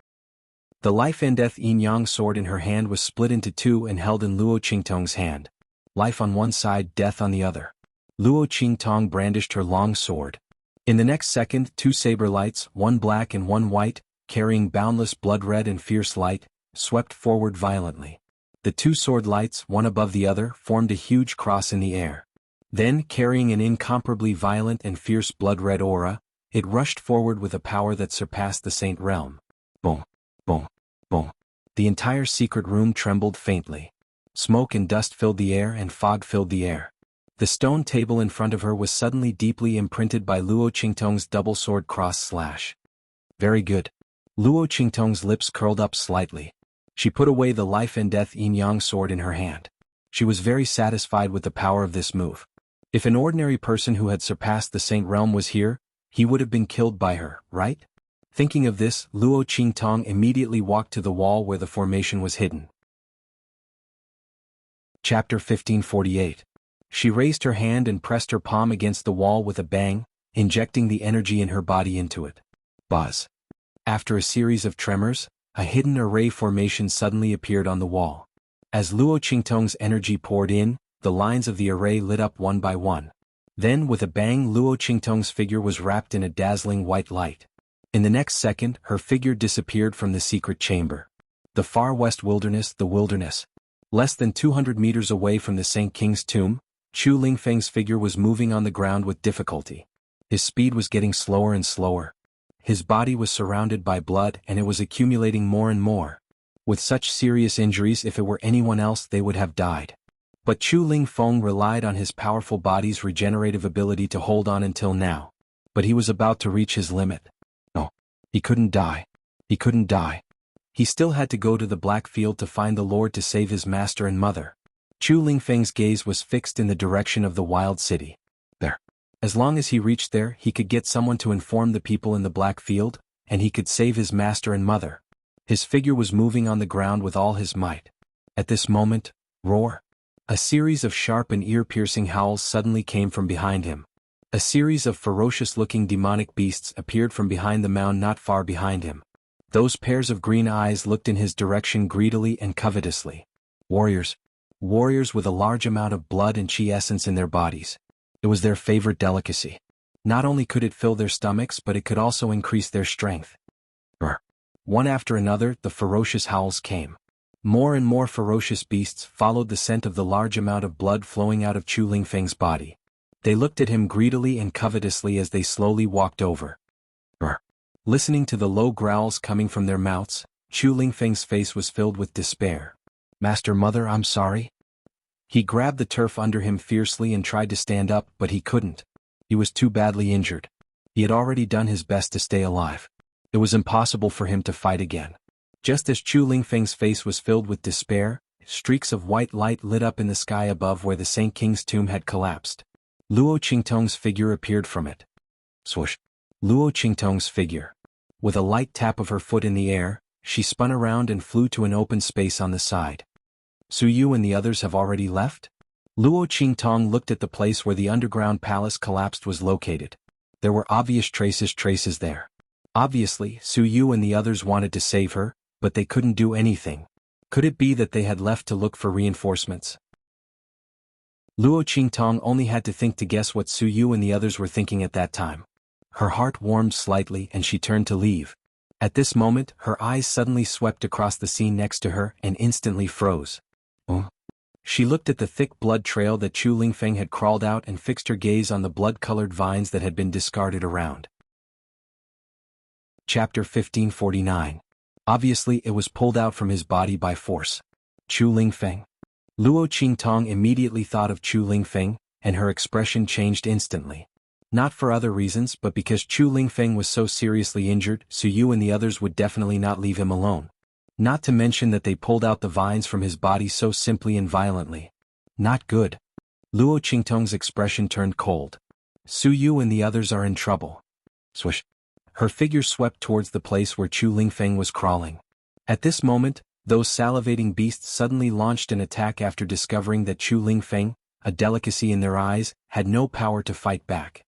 [SPEAKER 1] The life and death yin-yang sword in her hand was split into two and held in Luo Qingtong's hand. Life on one side, death on the other. Luo Qingtong brandished her long sword. In the next second, two saber lights, one black and one white, carrying boundless blood-red and fierce light, swept forward violently. The two sword lights, one above the other, formed a huge cross in the air. Then, carrying an incomparably violent and fierce blood-red aura, it rushed forward with a power that surpassed the Saint Realm. Boom, boom, boom. The entire secret room trembled faintly. Smoke and dust filled the air and fog filled the air. The stone table in front of her was suddenly deeply imprinted by Luo Qingtong's double sword cross slash. Very good. Luo Qingtong's lips curled up slightly. She put away the life and death yin-yang sword in her hand. She was very satisfied with the power of this move. If an ordinary person who had surpassed the Saint Realm was here, he would have been killed by her, right? Thinking of this, Luo Qingtong immediately walked to the wall where the formation was hidden. Chapter 1548. She raised her hand and pressed her palm against the wall with a bang, injecting the energy in her body into it. Buzz. After a series of tremors, a hidden array formation suddenly appeared on the wall. As Luo Qingtong's energy poured in, the lines of the array lit up one by one. Then with a bang, Luo Qingtong's figure was wrapped in a dazzling white light. In the next second, her figure disappeared from the secret chamber. The far west wilderness, the wilderness. Less than 200 meters away from the Saint King's tomb, Chu Lingfeng's figure was moving on the ground with difficulty. His speed was getting slower and slower. His body was surrounded by blood and it was accumulating more and more. With such serious injuries, if it were anyone else they would have died. But Chu Lingfeng relied on his powerful body's regenerative ability to hold on until now. But he was about to reach his limit. No. He couldn't die. He couldn't die. He still had to go to the Black Field to find the Lord to save his master and mother. Chu Lingfeng's gaze was fixed in the direction of the wild city. There. As long as he reached there, he could get someone to inform the people in the Black Field, and he could save his master and mother. His figure was moving on the ground with all his might. At this moment, roar. A series of sharp and ear-piercing howls suddenly came from behind him. A series of ferocious-looking demonic beasts appeared from behind the mound not far behind him. Those pairs of green eyes looked in his direction greedily and covetously. Warriors. Warriors with a large amount of blood and chi essence in their bodies. It was their favorite delicacy. Not only could it fill their stomachs, but it could also increase their strength. Brr. One after another, the ferocious howls came. More and more ferocious beasts followed the scent of the large amount of blood flowing out of Chu Lingfeng's body. They looked at him greedily and covetously as they slowly walked over. Brr. Listening to the low growls coming from their mouths, Chu Lingfeng's face was filled with despair. Master, Mother, I'm sorry. He grabbed the turf under him fiercely and tried to stand up, but he couldn't. He was too badly injured. He had already done his best to stay alive. It was impossible for him to fight again. Just as Chu Lingfeng's face was filled with despair, streaks of white light lit up in the sky above where the Saint King's tomb had collapsed. Luo Qingtong's figure appeared from it. Swoosh. Luo Qingtong's figure. With a light tap of her foot in the air, she spun around and flew to an open space on the side. Su Yu and the others have already left? Luo Qingtong looked at the place where the underground palace collapsed was located. There were obvious traces there. Obviously, Su Yu and the others wanted to save her, but they couldn't do anything. Could it be that they had left to look for reinforcements? Luo Qingtong only had to think to guess what Su Yu and the others were thinking at that time. Her heart warmed slightly and she turned to leave. At this moment, her eyes suddenly swept across the scene next to her and instantly froze. She looked at the thick blood trail that Chu Lingfeng had crawled out and fixed her gaze on the blood-colored vines that had been discarded around. Chapter 1549. Obviously it was pulled out from his body by force. Chu Lingfeng. Luo Qingtong immediately thought of Chu Lingfeng, and her expression changed instantly. Not for other reasons but because Chu Lingfeng was so seriously injured, Su Yu and the others would definitely not leave him alone. Not to mention that they pulled out the vines from his body so simply and violently. Not good. Luo Qingtong's expression turned cold. Su Yu and the others are in trouble. Swish. Her figure swept towards the place where Chu Lingfeng was crawling. At this moment, those salivating beasts suddenly launched an attack after discovering that Chu Lingfeng, a delicacy in their eyes, had no power to fight back.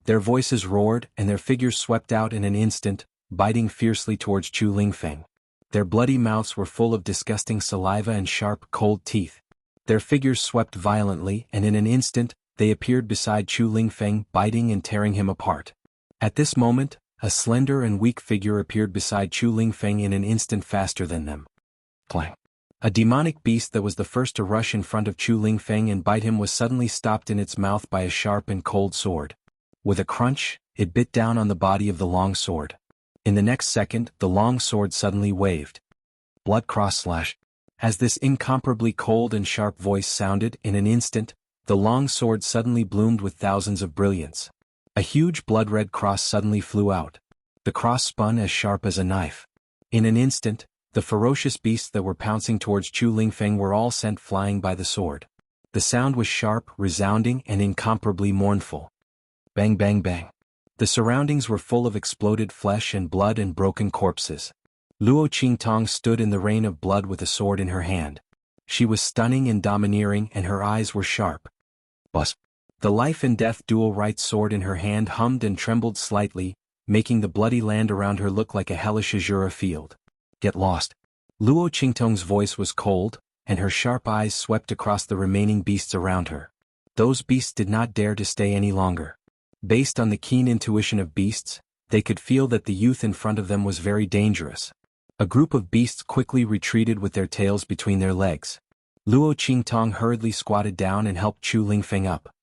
[SPEAKER 1] Their voices roared and their figures swept out in an instant, biting fiercely towards Chu Lingfeng. Their bloody mouths were full of disgusting saliva and sharp, cold teeth. Their figures swept violently and in an instant, they appeared beside Chu Lingfeng, biting and tearing him apart. At this moment, a slender and weak figure appeared beside Chu Lingfeng in an instant faster than them. Clang. A demonic beast that was the first to rush in front of Chu Lingfeng and bite him was suddenly stopped in its mouth by a sharp and cold sword. With a crunch, it bit down on the body of the long sword. In the next second, the long sword suddenly waved. Blood cross slash. As this incomparably cold and sharp voice sounded, in an instant, the long sword suddenly bloomed with thousands of brilliance. A huge blood-red cross suddenly flew out. The cross spun as sharp as a knife. In an instant, the ferocious beasts that were pouncing towards Chu Lingfeng were all sent flying by the sword. The sound was sharp, resounding, and incomparably mournful. Bang bang bang. The surroundings were full of exploded flesh and blood and broken corpses. Luo Qingtong stood in the rain of blood with a sword in her hand. She was stunning and domineering and her eyes were sharp. Buzz. The life and death dual right sword in her hand hummed and trembled slightly, making the bloody land around her look like a hellish azure field. Get lost. Luo Qingtong's voice was cold, and her sharp eyes swept across the remaining beasts around her. Those beasts did not dare to stay any longer. Based on the keen intuition of beasts, they could feel that the youth in front of them was very dangerous. A group of beasts quickly retreated with their tails between their legs. Luo Qingtong hurriedly squatted down and helped Chu Lingfeng up.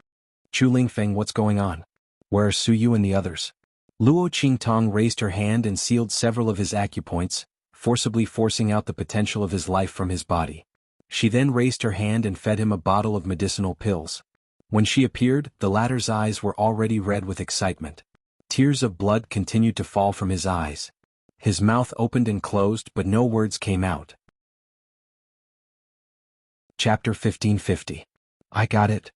[SPEAKER 1] Chu Lingfeng, what's going on? Where are Su Yu and the others? Luo Qingtong raised her hand and sealed several of his acupoints, forcibly forcing out the potential of his life from his body. She then raised her hand and fed him a bottle of medicinal pills. When she appeared, the latter's eyes were already red with excitement. Tears of blood continued to fall from his eyes. His mouth opened and closed but no words came out. Chapter 1550. I got it.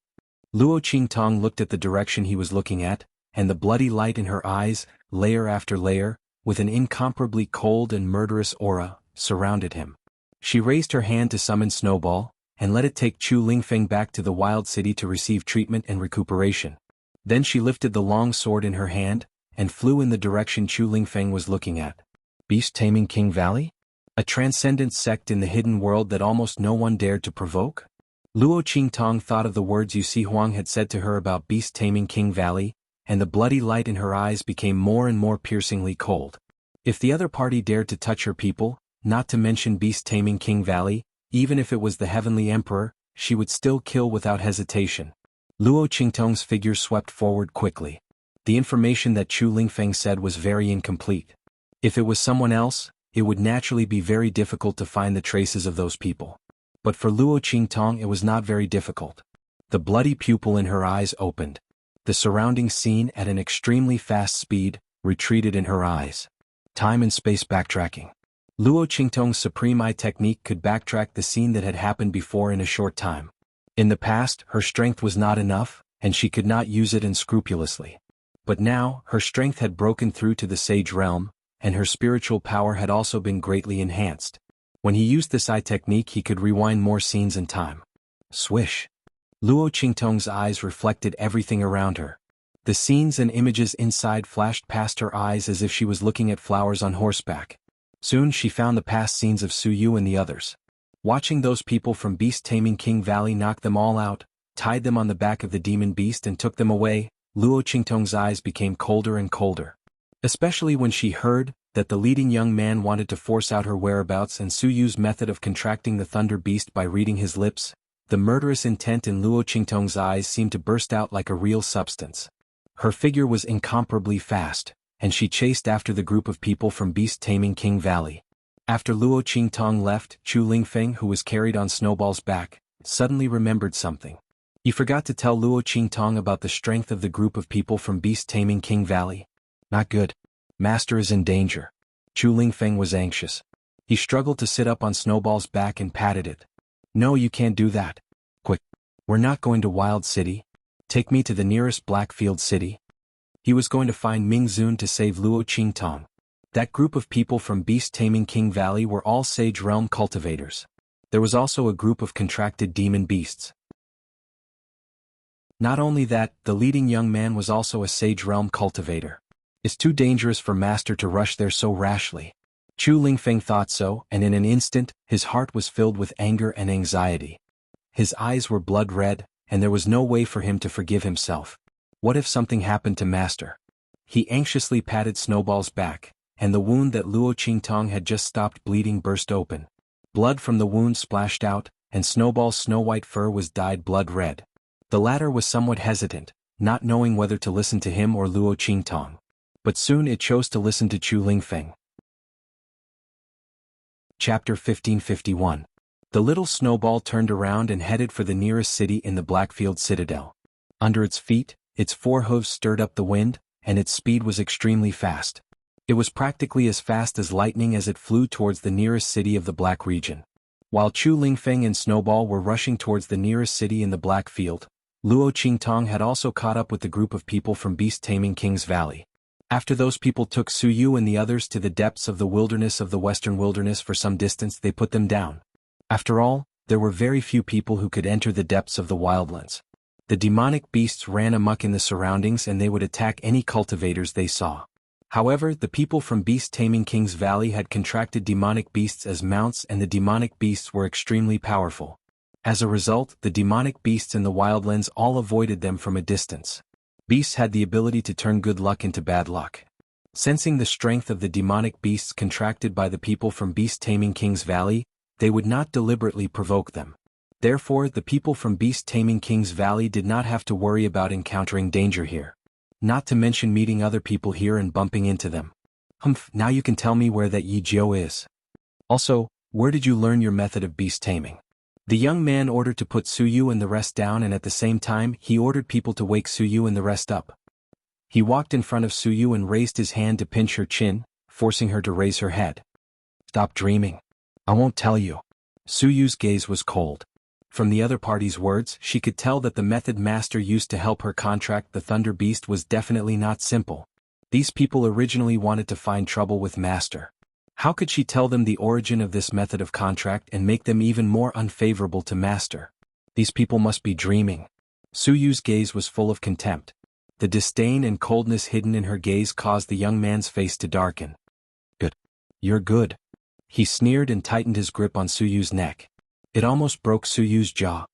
[SPEAKER 1] Luo Qingtong looked at the direction he was looking at, and the bloody light in her eyes, layer after layer, with an incomparably cold and murderous aura, surrounded him. She raised her hand to summon Snowball, and let it take Chu Lingfeng back to the wild city to receive treatment and recuperation. Then she lifted the long sword in her hand, and flew in the direction Chu Lingfeng was looking at. Beast Taming King Valley? A transcendent sect in the hidden world that almost no one dared to provoke? Luo Qingtong thought of the words Xuanhuan had said to her about Beast Taming King Valley, and the bloody light in her eyes became more and more piercingly cold. If the other party dared to touch her people, not to mention Beast Taming King Valley, even if it was the Heavenly Emperor, she would still kill without hesitation. Luo Qingtong's figure swept forward quickly. The information that Chu Lingfeng said was very incomplete. If it was someone else, it would naturally be very difficult to find the traces of those people. But for Luo Qingtong it was not very difficult. The bloody pupil in her eyes opened. The surrounding scene at an extremely fast speed retreated in her eyes. Time and space backtracking. Luo Qingtong's Supreme Eye technique could backtrack the scene that had happened before in a short time. In the past, her strength was not enough, and she could not use it unscrupulously. But now, her strength had broken through to the sage realm, and her spiritual power had also been greatly enhanced. When he used this eye technique, he could rewind more scenes in time. Swish. Luo Qingtong's eyes reflected everything around her. The scenes and images inside flashed past her eyes as if she was looking at flowers on horseback. Soon she found the past scenes of Su Yu and the others. Watching those people from beast-taming King Valley knock them all out, tied them on the back of the demon beast and took them away, Luo Qingtong's eyes became colder and colder. Especially when she heard that the leading young man wanted to force out her whereabouts and Su Yu's method of contracting the thunder beast by reading his lips. The murderous intent in Luo Qingtong's eyes seemed to burst out like a real substance. Her figure was incomparably fast, and she chased after the group of people from beast-taming King Valley. After Luo Qingtong left, Chu Lingfeng, who was carried on Snowball's back, suddenly remembered something. You forgot to tell Luo Qingtong about the strength of the group of people from beast-taming King Valley. Not good. Master is in danger. Chu Lingfeng was anxious. He struggled to sit up on Snowball's back and patted it. No, you can't do that. Quick. We're not going to Wild City. Take me to the nearest Blackfield City. He was going to find Ming Zun to save Luo Qingtong. That group of people from beast-taming King Valley were all Sage Realm cultivators. There was also a group of contracted demon beasts. Not only that, the leading young man was also a Sage Realm cultivator. It's too dangerous for Master to rush there so rashly. Chu Lingfeng thought so, and in an instant, his heart was filled with anger and anxiety. His eyes were blood red, and there was no way for him to forgive himself. What if something happened to Master? He anxiously patted Snowball's back, and the wound that Luo Qingtong had just stopped bleeding burst open. Blood from the wound splashed out, and Snowball's snow-white fur was dyed blood red. The latter was somewhat hesitant, not knowing whether to listen to him or Luo Qingtong. But soon it chose to listen to Chu Lingfeng. Chapter 1551. The little Snowball turned around and headed for the nearest city in the Blackfield Citadel. Under its feet, its four hooves stirred up the wind, and its speed was extremely fast. It was practically as fast as lightning as it flew towards the nearest city of the Black region. While Chu Lingfeng and Snowball were rushing towards the nearest city in the Blackfield, Luo Qingtong had also caught up with the group of people from beast-taming King's Valley. After those people took Su Yu and the others to the depths of the wilderness of the Western Wilderness for some distance, they put them down. After all, there were very few people who could enter the depths of the wildlands. The demonic beasts ran amok in the surroundings and they would attack any cultivators they saw. However, the people from beast-taming King's Valley had contracted demonic beasts as mounts, and the demonic beasts were extremely powerful. As a result, the demonic beasts in the wildlands all avoided them from a distance. Beasts had the ability to turn good luck into bad luck. Sensing the strength of the demonic beasts contracted by the people from beast-taming King's Valley, they would not deliberately provoke them. Therefore, the people from beast-taming King's Valley did not have to worry about encountering danger here. Not to mention meeting other people here and bumping into them. Now you can tell me where that Yi Jiu is. Also, where did you learn your method of beast taming? The young man ordered to put Su Yu and the rest down, and at the same time he ordered people to wake Su Yu and the rest up. He walked in front of Su Yu and raised his hand to pinch her chin, forcing her to raise her head. Stop dreaming. I won't tell you. Su Yu's gaze was cold. From the other party's words, she could tell that the method Master used to help her contract the Thunder Beast was definitely not simple. These people originally wanted to find trouble with Master. How could she tell them the origin of this method of contract and make them even more unfavorable to Master? These people must be dreaming. Su Yu's gaze was full of contempt. The disdain and coldness hidden in her gaze caused the young man's face to darken. Good. You're good. He sneered and tightened his grip on Su Yu's neck. It almost broke Su Yu's jaw.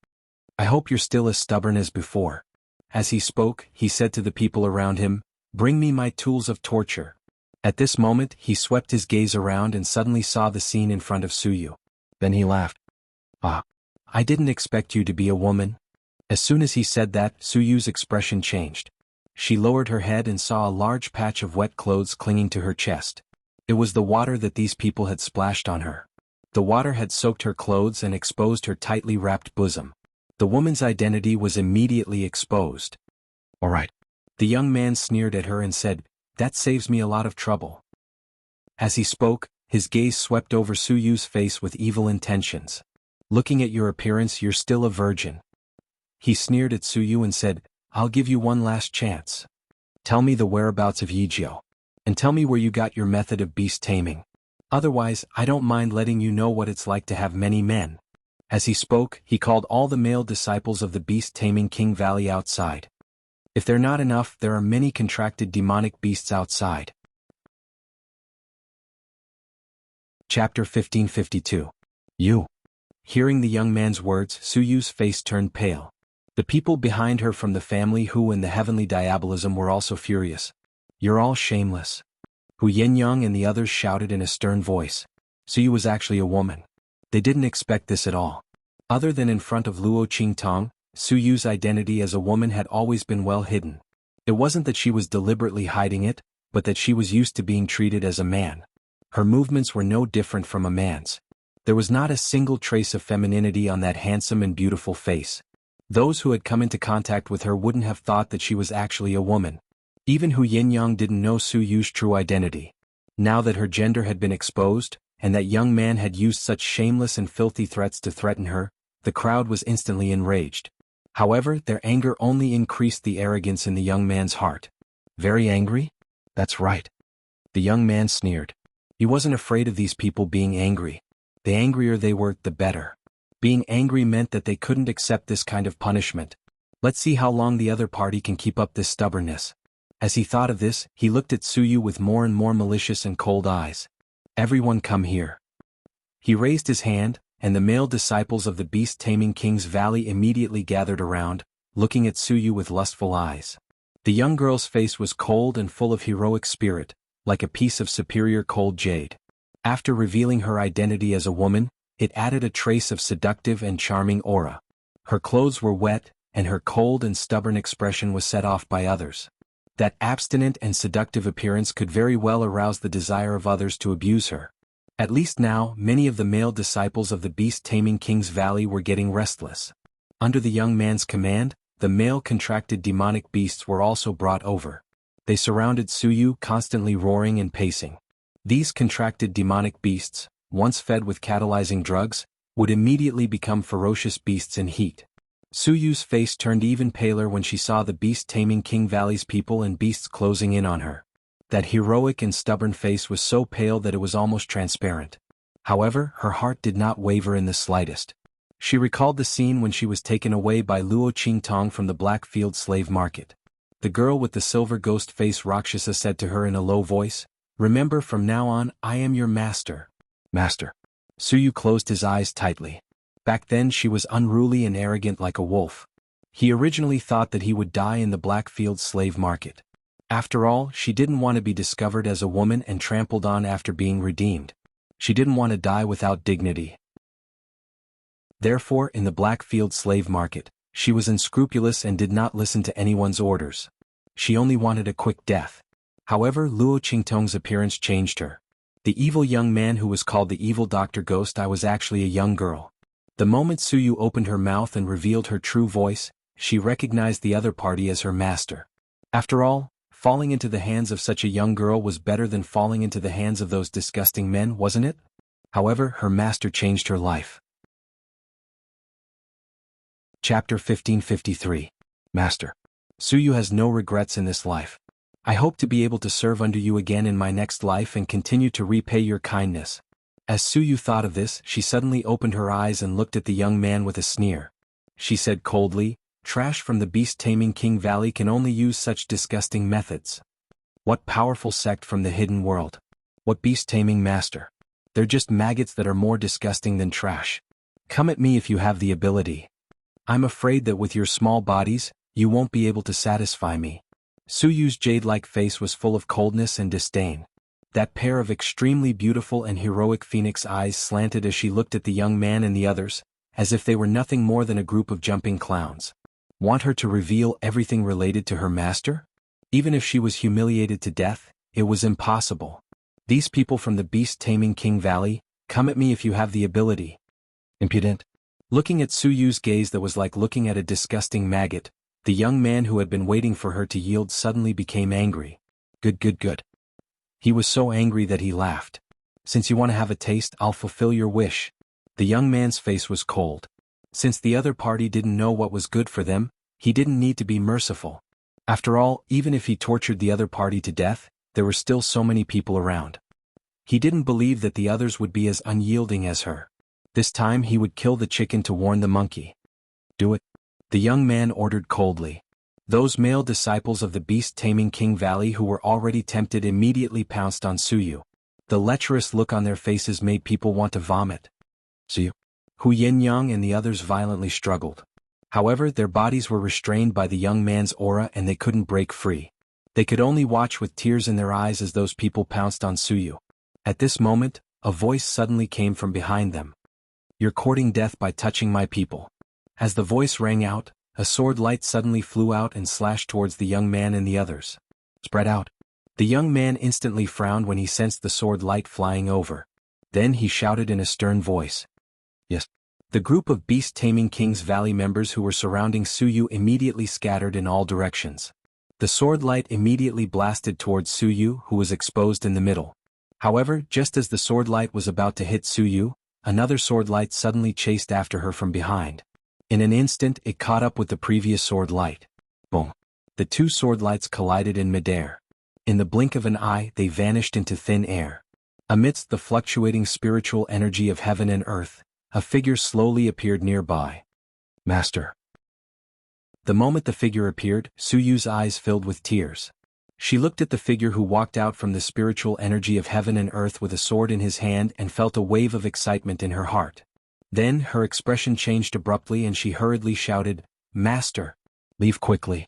[SPEAKER 1] I hope you're still as stubborn as before. As he spoke, he said to the people around him, Bring me my tools of torture. At this moment, he swept his gaze around and suddenly saw the scene in front of Su Yu. Then he laughed. Ah, I didn't expect you to be a woman. As soon as he said that, Su Yu's expression changed. She lowered her head and saw a large patch of wet clothes clinging to her chest. It was the water that these people had splashed on her. The water had soaked her clothes and exposed her tightly wrapped bosom. The woman's identity was immediately exposed. All right. The young man sneered at her and said, That saves me a lot of trouble. As he spoke, his gaze swept over Su Yu's face with evil intentions. Looking at your appearance, you're still a virgin. He sneered at Su Yu and said, I'll give you one last chance. Tell me the whereabouts of Yijiao. And tell me where you got your method of beast taming. Otherwise, I don't mind letting you know what it's like to have many men. As he spoke, he called all the male disciples of the beast-taming King Valley outside. If they're not enough, there are many contracted demonic beasts outside. Chapter 1552. You. Hearing the young man's words, Su Yu's face turned pale. The people behind her from the family Hu and the heavenly diabolism were also furious. You're all shameless. Hu Yenyang and the others shouted in a stern voice. Su Yu was actually a woman. They didn't expect this at all. Other than in front of Luo Qingtong, Su Yu's identity as a woman had always been well hidden. It wasn't that she was deliberately hiding it, but that she was used to being treated as a man. Her movements were no different from a man's. There was not a single trace of femininity on that handsome and beautiful face. Those who had come into contact with her wouldn't have thought that she was actually a woman. Even Hu Yenyang didn't know Su Yu's true identity. Now that her gender had been exposed, and that young man had used such shameless and filthy threats to threaten her, the crowd was instantly enraged. However, their anger only increased the arrogance in the young man's heart. Very angry? That's right. The young man sneered. He wasn't afraid of these people being angry. The angrier they were, the better. Being angry meant that they couldn't accept this kind of punishment. Let's see how long the other party can keep up this stubbornness. As he thought of this, he looked at Su Yu with more and more malicious and cold eyes. Everyone come here. He raised his hand, and the male disciples of the beast-taming King's Valley immediately gathered around, looking at Su Yu with lustful eyes. The young girl's face was cold and full of heroic spirit, like a piece of superior cold jade. After revealing her identity as a woman, it added a trace of seductive and charming aura. Her clothes were wet, and her cold and stubborn expression was set off by others. That abstinent and seductive appearance could very well arouse the desire of others to abuse her. At least now, many of the male disciples of the beast-taming King's Valley were getting restless. Under the young man's command, the male contracted demonic beasts were also brought over. They surrounded Su Yu, constantly roaring and pacing. These contracted demonic beasts, once fed with catalyzing drugs, would immediately become ferocious beasts in heat. Su Yu's face turned even paler when she saw the beast-taming King Valley's people and beasts closing in on her. That heroic and stubborn face was so pale that it was almost transparent. However, her heart did not waver in the slightest. She recalled the scene when she was taken away by Luo Qingtong from the Blackfield slave market. The girl with the silver ghost face Rakshasa said to her in a low voice, "Remember, from now on, I am your master." Master. Su Yu closed his eyes tightly. Back then she was unruly and arrogant like a wolf. He originally thought that he would die in the Blackfield slave market. After all, she didn't want to be discovered as a woman and trampled on after being redeemed. She didn't want to die without dignity. Therefore, in the Blackfield slave market, she was unscrupulous and did not listen to anyone's orders. She only wanted a quick death. However, Luo Qingtong's appearance changed her. The evil young man who was called the evil Dr. Ghost I was actually a young girl. The moment Su Yu opened her mouth and revealed her true voice, she recognized the other party as her master. After all, falling into the hands of such a young girl was better than falling into the hands of those disgusting men, wasn't it? However, her master changed her life. Chapter 1553. Master. Su Yu has no regrets in this life. I hope to be able to serve under you again in my next life and continue to repay your kindness. As Su Yu thought of this, she suddenly opened her eyes and looked at the young man with a sneer. She said coldly, "Trash from the beast-taming King Valley can only use such disgusting methods. What powerful sect from the hidden world. What beast-taming master. They're just maggots that are more disgusting than trash. Come at me if you have the ability. I'm afraid that with your small bodies, you won't be able to satisfy me." Su Yu's jade-like face was full of coldness and disdain. That pair of extremely beautiful and heroic phoenix eyes slanted as she looked at the young man and the others, as if they were nothing more than a group of jumping clowns. Want her to reveal everything related to her master? Even if she was humiliated to death, it was impossible. These people from the beast-taming King Valley, come at me if you have the ability. Impudent. Looking at Su Yu's gaze that was like looking at a disgusting maggot, the young man who had been waiting for her to yield suddenly became angry. Good. He was so angry that he laughed. Since you want to have a taste, I'll fulfill your wish. The young man's face was cold. Since the other party didn't know what was good for them, he didn't need to be merciful. After all, even if he tortured the other party to death, there were still so many people around. He didn't believe that the others would be as unyielding as her. This time he would kill the chicken to warn the monkey. Do it. The young man ordered coldly. Those male disciples of the beast-taming King Valley who were already tempted immediately pounced on Suyu. The lecherous look on their faces made people want to vomit. Suyu, Hu Yinyang and the others violently struggled. However, their bodies were restrained by the young man's aura and they couldn't break free. They could only watch with tears in their eyes as those people pounced on Suyu. At this moment, a voice suddenly came from behind them. You're courting death by touching my people. As the voice rang out, a sword light suddenly flew out and slashed towards the young man and the others. Spread out. The young man instantly frowned when he sensed the sword light flying over. Then he shouted in a stern voice. Yes. The group of beast-taming King's Valley members who were surrounding Suyu immediately scattered in all directions. The sword light immediately blasted towards Suyu, who was exposed in the middle. However, just as the sword light was about to hit Suyu, another sword light suddenly chased after her from behind. In an instant it caught up with the previous sword light. Boom! The two sword lights collided in midair. In the blink of an eye they vanished into thin air. Amidst the fluctuating spiritual energy of heaven and earth, a figure slowly appeared nearby. Master. The moment the figure appeared, Suyu's eyes filled with tears. She looked at the figure who walked out from the spiritual energy of heaven and earth with a sword in his hand and felt a wave of excitement in her heart. Then her expression changed abruptly and she hurriedly shouted, Master! Leave quickly.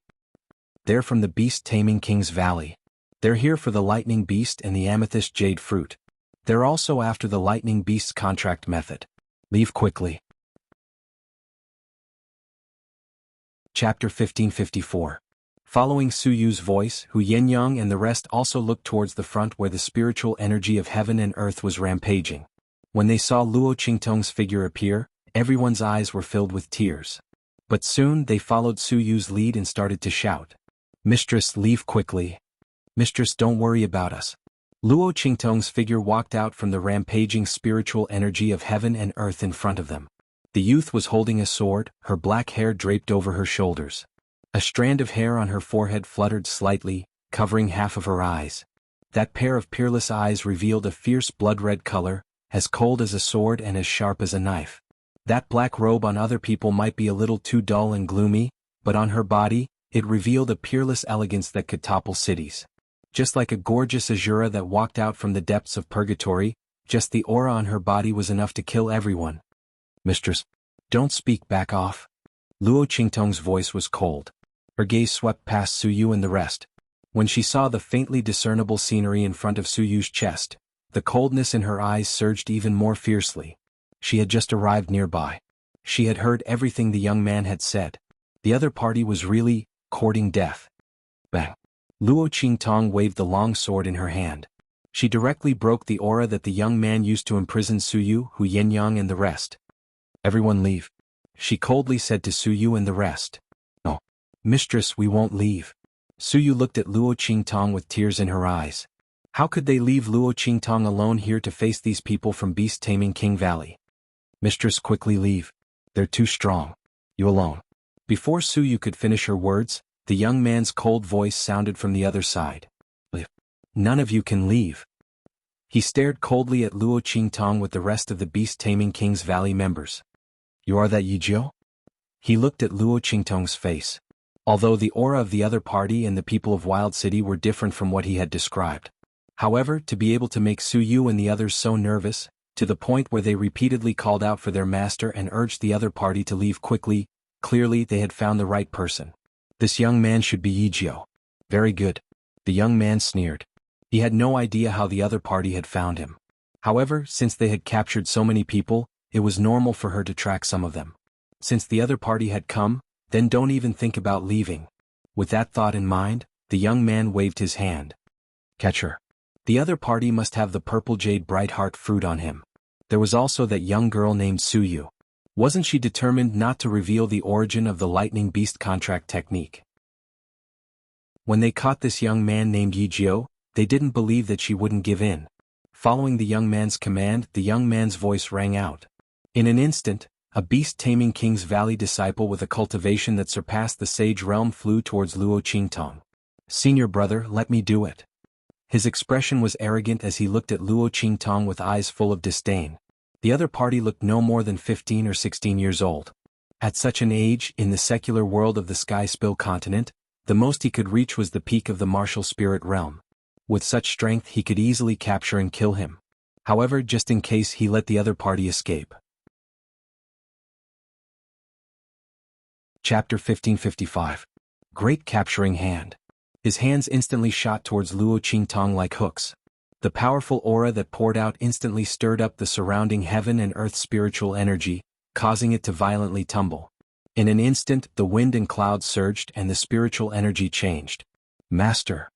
[SPEAKER 1] They're from the beast-taming King's Valley. They're here for the lightning beast and the amethyst jade fruit. They're also after the lightning beast's contract method. Leave quickly. Chapter 1554. Following Suyu's voice, Hu Yinyang and the rest also looked towards the front where the spiritual energy of heaven and earth was rampaging. When they saw Luo Qingtong's figure appear, everyone's eyes were filled with tears. But soon they followed Suyu's lead and started to shout. Mistress, leave quickly. Mistress, don't worry about us. Luo Qingtong's figure walked out from the rampaging spiritual energy of heaven and earth in front of them. The youth was holding a sword, her black hair draped over her shoulders. A strand of hair on her forehead fluttered slightly, covering half of her eyes. That pair of peerless eyes revealed a fierce blood-red color, as cold as a sword and as sharp as a knife. That black robe on other people might be a little too dull and gloomy, but on her body, it revealed a peerless elegance that could topple cities. Just like a gorgeous Azura that walked out from the depths of purgatory, just the aura on her body was enough to kill everyone. Mistress, don't speak, back off. Luo Qingtong's voice was cold. Her gaze swept past Suyu and the rest. When she saw the faintly discernible scenery in front of Suyu's chest, the coldness in her eyes surged even more fiercely. She had just arrived nearby. She had heard everything the young man had said. The other party was really courting death. Bang! Luo Qingtong waved the long sword in her hand. She directly broke the aura that the young man used to imprison Suyu, Hu Yinyang and the rest. Everyone leave. She coldly said to Suyu and the rest. No. Mistress, we won't leave. Suyu looked at Luo Qingtong with tears in her eyes. How could they leave Luo Qingtong alone here to face these people from beast-taming King Valley? Mistress, quickly leave. They're too strong. You alone. Before Suyu could finish her words, the young man's cold voice sounded from the other side. Leave. None of you can leave. He stared coldly at Luo Qingtong with the rest of the beast-taming King's Valley members. You are that Yizhou? He looked at Luo Qingtong's face. Although the aura of the other party and the people of Wild City were different from what he had described. However, to be able to make Suyu and the others so nervous, to the point where they repeatedly called out for their master and urged the other party to leave quickly, clearly they had found the right person. This young man should be Yizhou. Very good. The young man sneered. He had no idea how the other party had found him. However, since they had captured so many people, it was normal for her to track some of them. Since the other party had come, then don't even think about leaving. With that thought in mind, the young man waved his hand. Catch her. The other party must have the purple jade bright heart fruit on him. There was also that young girl named Suyu. Wasn't she determined not to reveal the origin of the lightning beast contract technique? When they caught this young man named Yizhou, they didn't believe that she wouldn't give in. Following the young man's command, the young man's voice rang out. In an instant, A beast-taming King's Valley disciple with a cultivation that surpassed the sage realm flew towards Luo Qingtong. "Senior brother, let me do it." His expression was arrogant as he looked at Luo Qingtong with eyes full of disdain. The other party looked no more than 15 or 16 years old. At such an age, in the secular world of the Sky Spill continent, the most he could reach was the peak of the martial spirit realm. With such strength he could easily capture and kill him. However, just in case he let the other party escape. Chapter 1555. Great Capturing Hand. His hands instantly shot towards Luo Qingtong like hooks. The powerful aura that poured out instantly stirred up the surrounding heaven and earth spiritual energy, causing it to violently tumble. In an instant, the wind and clouds surged and the spiritual energy changed. "Master."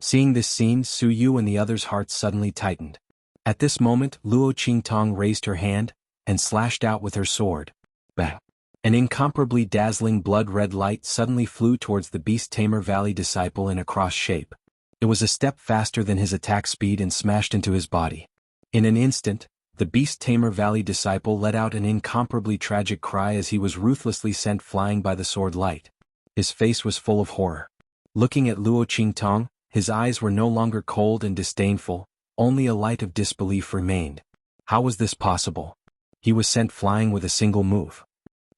[SPEAKER 1] Seeing this scene, Su Yu and the others' hearts suddenly tightened. At this moment, Luo Qingtong raised her hand and slashed out with her sword. Bang! An incomparably dazzling blood-red light suddenly flew towards the Beast-Tamer Valley disciple in a cross shape. It was a step faster than his attack speed and smashed into his body. In an instant, the Beast-Tamer Valley disciple let out an incomparably tragic cry as he was ruthlessly sent flying by the sword light. His face was full of horror. Looking at Luo Qingtong, his eyes were no longer cold and disdainful, only a light of disbelief remained. How was this possible? He was sent flying with a single move.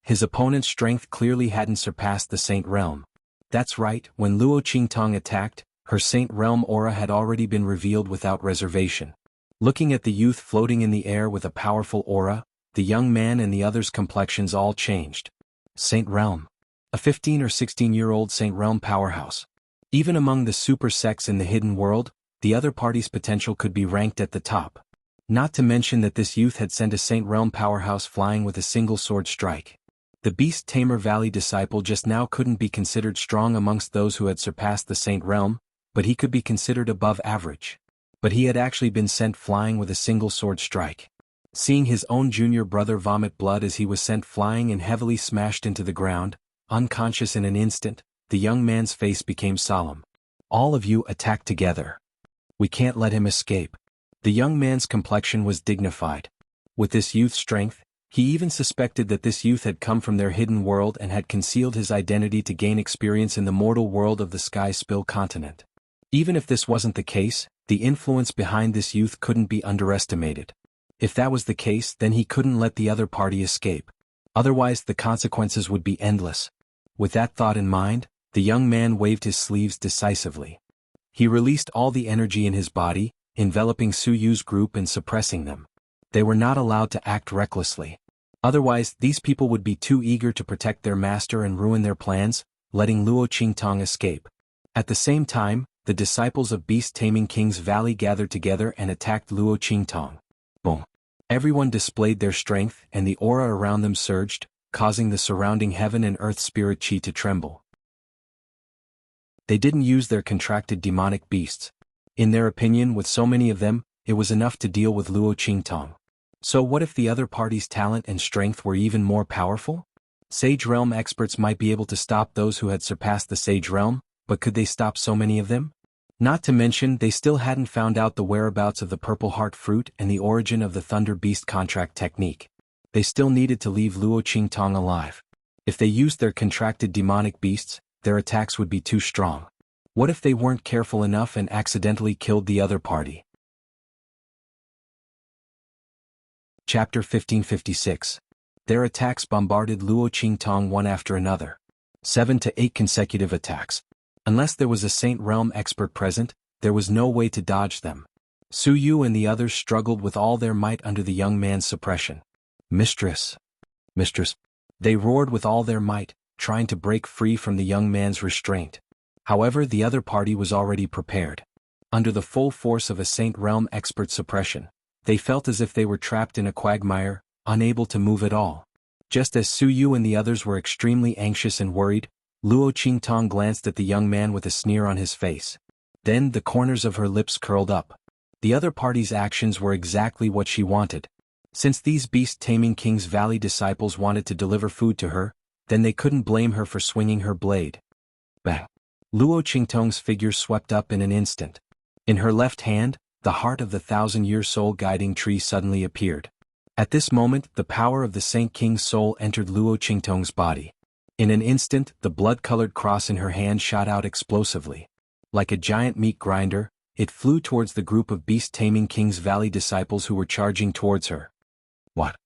[SPEAKER 1] His opponent's strength clearly hadn't surpassed the Saint Realm. That's right, when Luo Qingtong attacked, her Saint Realm aura had already been revealed without reservation. Looking at the youth floating in the air with a powerful aura, the young man and the others' complexions all changed. Saint Realm. A 15 or 16-year-old Saint Realm powerhouse. Even among the super sects in the hidden world, the other party's potential could be ranked at the top. Not to mention that this youth had sent a Saint Realm powerhouse flying with a single sword strike. The Beast-Tamer Valley disciple just now couldn't be considered strong amongst those who had surpassed the Saint Realm, but he could be considered above average. But he had actually been sent flying with a single sword strike. Seeing his own junior brother vomit blood as he was sent flying and heavily smashed into the ground, unconscious in an instant, the young man's face became solemn. "All of you attack together. We can't let him escape." The young man's complexion was dignified. With this youth's strength, he even suspected that this youth had come from their hidden world and had concealed his identity to gain experience in the mortal world of the Sky Spill continent. Even if this wasn't the case, the influence behind this youth couldn't be underestimated. If that was the case, then he couldn't let the other party escape. Otherwise, the consequences would be endless. With that thought in mind, the young man waved his sleeves decisively. He released all the energy in his body, enveloping Su Yu's group and suppressing them. They were not allowed to act recklessly. Otherwise, these people would be too eager to protect their master and ruin their plans, letting Luo Qingtong escape. At the same time, the disciples of Beast-Taming King's Valley gathered together and attacked Luo Qingtong. Boom! Everyone displayed their strength and the aura around them surged, causing the surrounding heaven and earth spirit chi to tremble. They didn't use their contracted demonic beasts. In their opinion, with so many of them, it was enough to deal with Luo Qingtong. So what if the other party's talent and strength were even more powerful? Sage Realm experts might be able to stop those who had surpassed the Sage Realm, but could they stop so many of them? Not to mention, they still hadn't found out the whereabouts of the Purple Heart Fruit and the origin of the Thunder Beast contract technique. They still needed to leave Luo Qingtong alive. If they used their contracted demonic beasts, their attacks would be too strong. What if they weren't careful enough and accidentally killed the other party? Chapter 1556. Their attacks bombarded Luo Qingtong one after another. 7 to 8 consecutive attacks. Unless there was a Saint Realm expert present, there was no way to dodge them. Su Yu and the others struggled with all their might under the young man's suppression. Mistress! Mistress! They roared with all their might, trying to break free from the young man's restraint. However, the other party was already prepared. Under the full force of a Saint Realm expert suppression, they felt as if they were trapped in a quagmire, unable to move at all. Just as Su Yu and the others were extremely anxious and worried, Luo Qingtong glanced at the young man with a sneer on his face. Then the corners of her lips curled up. The other party's actions were exactly what she wanted. Since these Beast-Taming King's Valley disciples wanted to deliver food to her, then they couldn't blame her for swinging her blade. Bang! Luo Qingtong's figure swept up in an instant. In her left hand, the heart of the thousand-year soul guiding tree suddenly appeared. At this moment, the power of the Saint King's soul entered Luo Qingtong's body. In an instant, the blood-colored cross in her hand shot out explosively. Like a giant meat grinder, it flew towards the group of beast-taming King's Valley disciples who were charging towards her. What?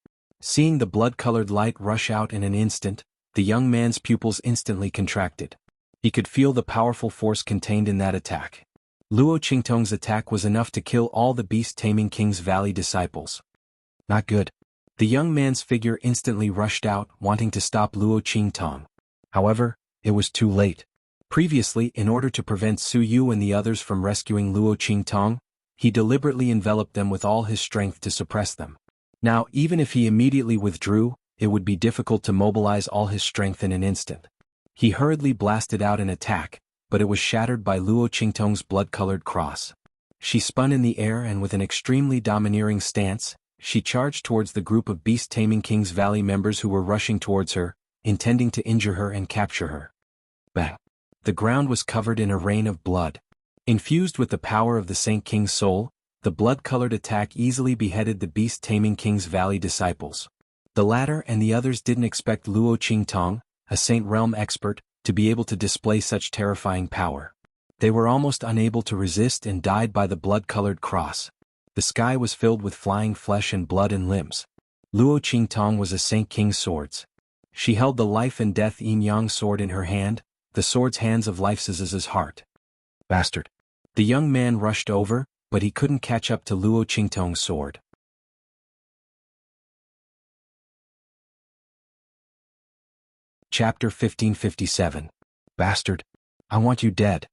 [SPEAKER 1] Seeing the blood-colored light rush out in an instant, the young man's pupils instantly contracted. He could feel the powerful force contained in that attack. Luo Qingtong's attack was enough to kill all the beast-taming King's Valley disciples. Not good. The young man's figure instantly rushed out, wanting to stop Luo Qingtong. However, it was too late. Previously, in order to prevent Su Yu and the others from rescuing Luo Qingtong, he deliberately enveloped them with all his strength to suppress them. Now, even if he immediately withdrew, it would be difficult to mobilize all his strength in an instant. He hurriedly blasted out an attack, but it was shattered by Luo Qingtong's blood-colored cross. She spun in the air and with an extremely domineering stance, she charged towards the group of beast-taming King's Valley members who were rushing towards her, intending to injure her and capture her. Bang! The ground was covered in a rain of blood. Infused with the power of the Saint King's soul, the blood-colored attack easily beheaded the beast-taming King's Valley disciples. The latter and the others didn't expect Luo Qingtong, a Saint Realm expert, to be able to display such terrifying power. They were almost unable to resist and died by the blood-colored cross. The sky was filled with flying flesh and blood and limbs. Luo Qingtong was a Saint King's swords. She held the life and death yin yang sword in her hand, the sword's hands of Life's heart. Bastard. The young man rushed over, but he couldn't catch up to Luo Qingtong's sword. Chapter 1557. Bastard. I want you dead.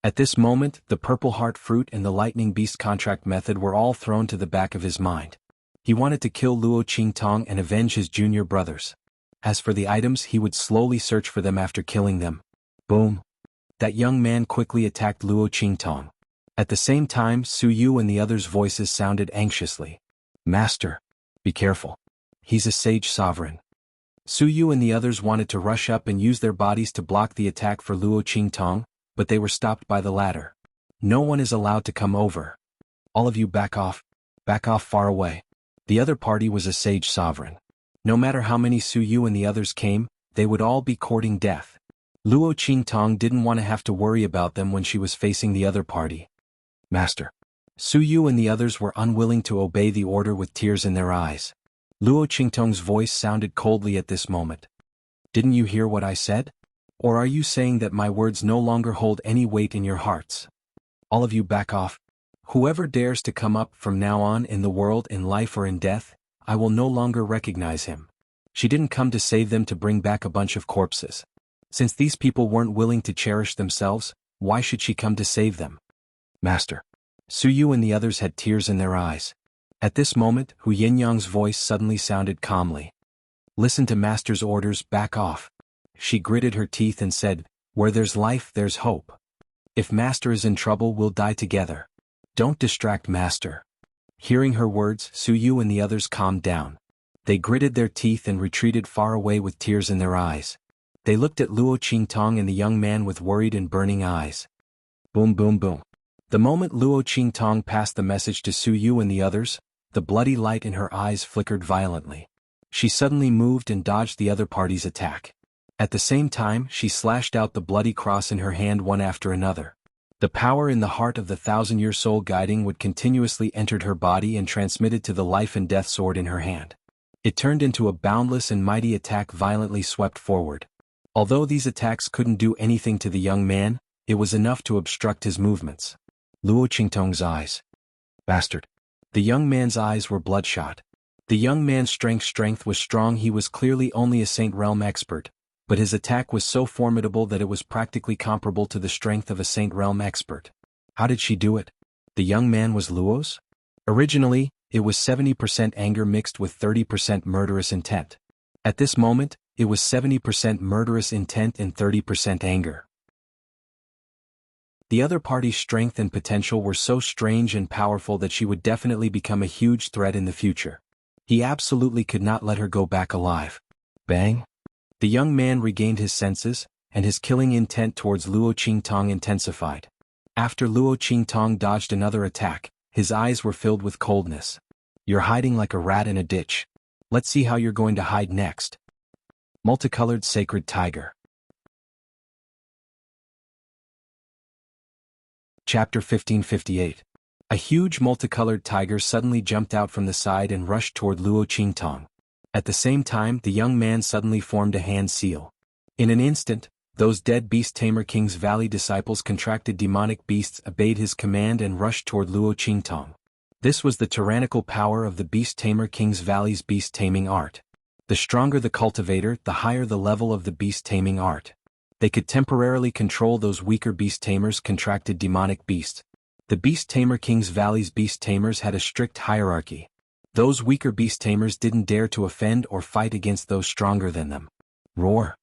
[SPEAKER 1] At this moment, the purple heart fruit and the lightning beast contract method were all thrown to the back of his mind. He wanted to kill Luo Qingtong and avenge his junior brothers. As for the items, he would slowly search for them after killing them. Boom. That young man quickly attacked Luo Qingtong. At the same time, Su Yu and the others' voices sounded anxiously. Master. Be careful. He's a sage sovereign. Su Yu and the others wanted to rush up and use their bodies to block the attack for Luo Qingtong, but they were stopped by the latter. No one is allowed to come over. All of you back off far away. The other party was a sage sovereign. No matter how many Su Yu and the others came, they would all be courting death. Luo Qingtong didn't want to have to worry about them when she was facing the other party. Master. Su Yu and the others were unwilling to obey the order with tears in their eyes. Luo Qingtong's voice sounded coldly at this moment. Didn't you hear what I said? Or are you saying that my words no longer hold any weight in your hearts? All of you back off. Whoever dares to come up from now on in the world, in life or in death, I will no longer recognize him. She didn't come to save them to bring back a bunch of corpses. Since these people weren't willing to cherish themselves, why should she come to save them? Master. Su Yu and the others had tears in their eyes. At this moment, Hu Yinyang's voice suddenly sounded calmly. Listen to Master's orders, back off. She gritted her teeth and said, where there's life, there's hope. If Master is in trouble, we'll die together. Don't distract Master. Hearing her words, Su Yu and the others calmed down. They gritted their teeth and retreated far away with tears in their eyes. They looked at Luo Qingtong and the young man with worried and burning eyes. Boom boom boom. The moment Luo Qingtong passed the message to Su Yu and the others, the bloody light in her eyes flickered violently. She suddenly moved and dodged the other party's attack. At the same time, she slashed out the bloody cross in her hand one after another. The power in the heart of the 1,000-year soul guiding would continuously entered her body and transmitted to the life and death sword in her hand. It turned into a boundless and mighty attack violently swept forward. Although these attacks couldn't do anything to the young man, it was enough to obstruct his movements. Luo Qingtong's eyes. Bastard. The young man's eyes were bloodshot. The young man's strength was strong. He was clearly only a Saint Realm expert, but his attack was so formidable that it was practically comparable to the strength of a Saint Realm expert. How did she do it? The young man was Luo's? Originally, it was 70% anger mixed with 30% murderous intent. At this moment, it was 70% murderous intent and 30% anger. The other party's strength and potential were so strange and powerful that she would definitely become a huge threat in the future. He absolutely could not let her go back alive. Bang! The young man regained his senses, and his killing intent towards Luo Qingtong intensified. After Luo Qingtong dodged another attack, his eyes were filled with coldness. You're hiding like a rat in a ditch. Let's see how you're going to hide next. Multicolored Sacred Tiger. Chapter 1558. A huge multicolored tiger suddenly jumped out from the side and rushed toward Luo Qingtong. At the same time, the young man suddenly formed a hand seal. In an instant, those dead Beast Tamer King's Valley disciples contracted demonic beasts obeyed his command and rushed toward Luo Qingtong. This was the tyrannical power of the Beast Tamer King's Valley's beast taming art. The stronger the cultivator, the higher the level of the beast taming art. They could temporarily control those weaker beast tamers contracted demonic beasts. The Beast Tamer King's Valley's beast tamers had a strict hierarchy. Those weaker beast tamers didn't dare to offend or fight against those stronger than them. Roar!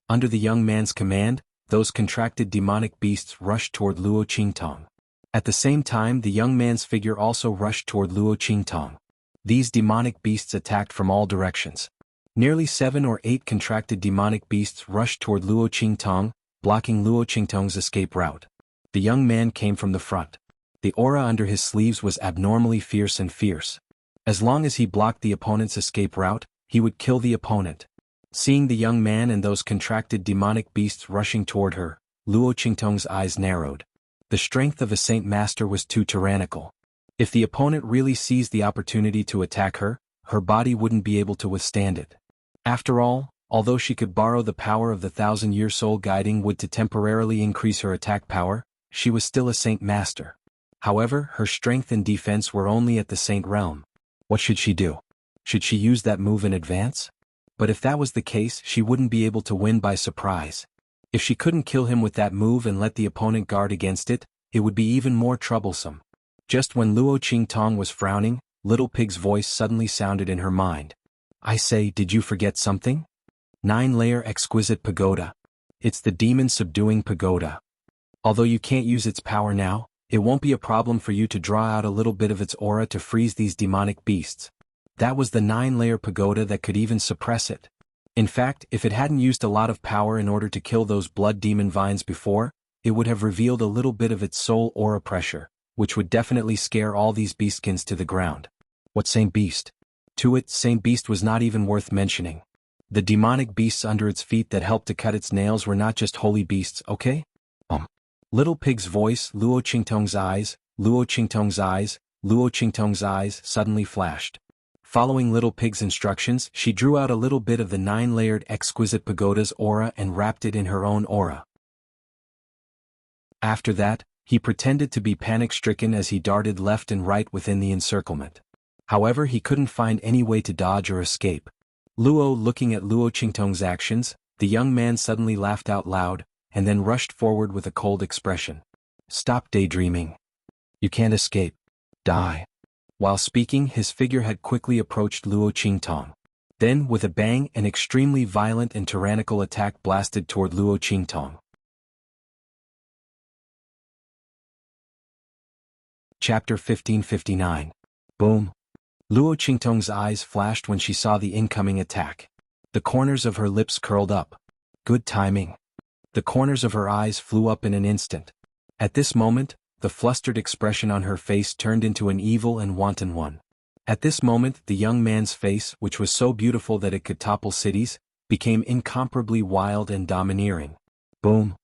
[SPEAKER 1] Under the young man's command, those contracted demonic beasts rushed toward Luo Qingtong. At the same time, the young man's figure also rushed toward Luo Qingtong. These demonic beasts attacked from all directions. Nearly 7 or 8 contracted demonic beasts rushed toward Luo Qingtong, blocking Luo Qingtong's escape route. The young man came from the front. The aura under his sleeves was abnormally fierce and fierce. As long as he blocked the opponent's escape route, he would kill the opponent. Seeing the young man and those contracted demonic beasts rushing toward her, Luo Qingtong's eyes narrowed. The strength of a Saint Master was too tyrannical. If the opponent really seized the opportunity to attack her, her body wouldn't be able to withstand it. After all, although she could borrow the power of the 1,000-year soul guiding wood to temporarily increase her attack power, she was still a Saint Master. However, her strength and defense were only at the Saint realm. What should she do? Should she use that move in advance? But if that was the case, she wouldn't be able to win by surprise. If she couldn't kill him with that move and let the opponent guard against it, it would be even more troublesome. Just when Luo Qingtong was frowning, Little Pig's voice suddenly sounded in her mind. I say, did you forget something? 9-layer exquisite pagoda. It's the demon subduing pagoda. Although you can't use its power now, it won't be a problem for you to draw out a little bit of its aura to freeze these demonic beasts. That was the 9-layer pagoda that could even suppress it. In fact, if it hadn't used a lot of power in order to kill those blood demon vines before, it would have revealed a little bit of its soul aura pressure, which would definitely scare all these beastkins to the ground. What Saint Beast? To it, Saint Beast was not even worth mentioning. The demonic beasts under its feet that helped to cut its nails were not just holy beasts, okay? Little Pig's voice, Luo Qingtong's eyes, Luo Qingtong's eyes, Luo Qingtong's eyes suddenly flashed. Following Little Pig's instructions, she drew out a little bit of the 9-layered exquisite pagoda's aura and wrapped it in her own aura. After that, he pretended to be panic-stricken as he darted left and right within the encirclement. However, he couldn't find any way to dodge or escape. Luo looking at Luo Qingtong's actions, the young man suddenly laughed out loud, and then rushed forward with a cold expression. Stop daydreaming. You can't escape. Die. While speaking, his figure had quickly approached Luo Qingtong. Then, with a bang, an extremely violent and tyrannical attack blasted toward Luo Qingtong. Chapter 1559. Boom. Luo Qingtong's eyes flashed when she saw the incoming attack. The corners of her lips curled up. Good timing. The corners of her eyes flew up in an instant. At this moment, the flustered expression on her face turned into an evil and wanton one. At this moment, the young man's face, which was so beautiful that it could topple cities, became incomparably wild and domineering. Boom.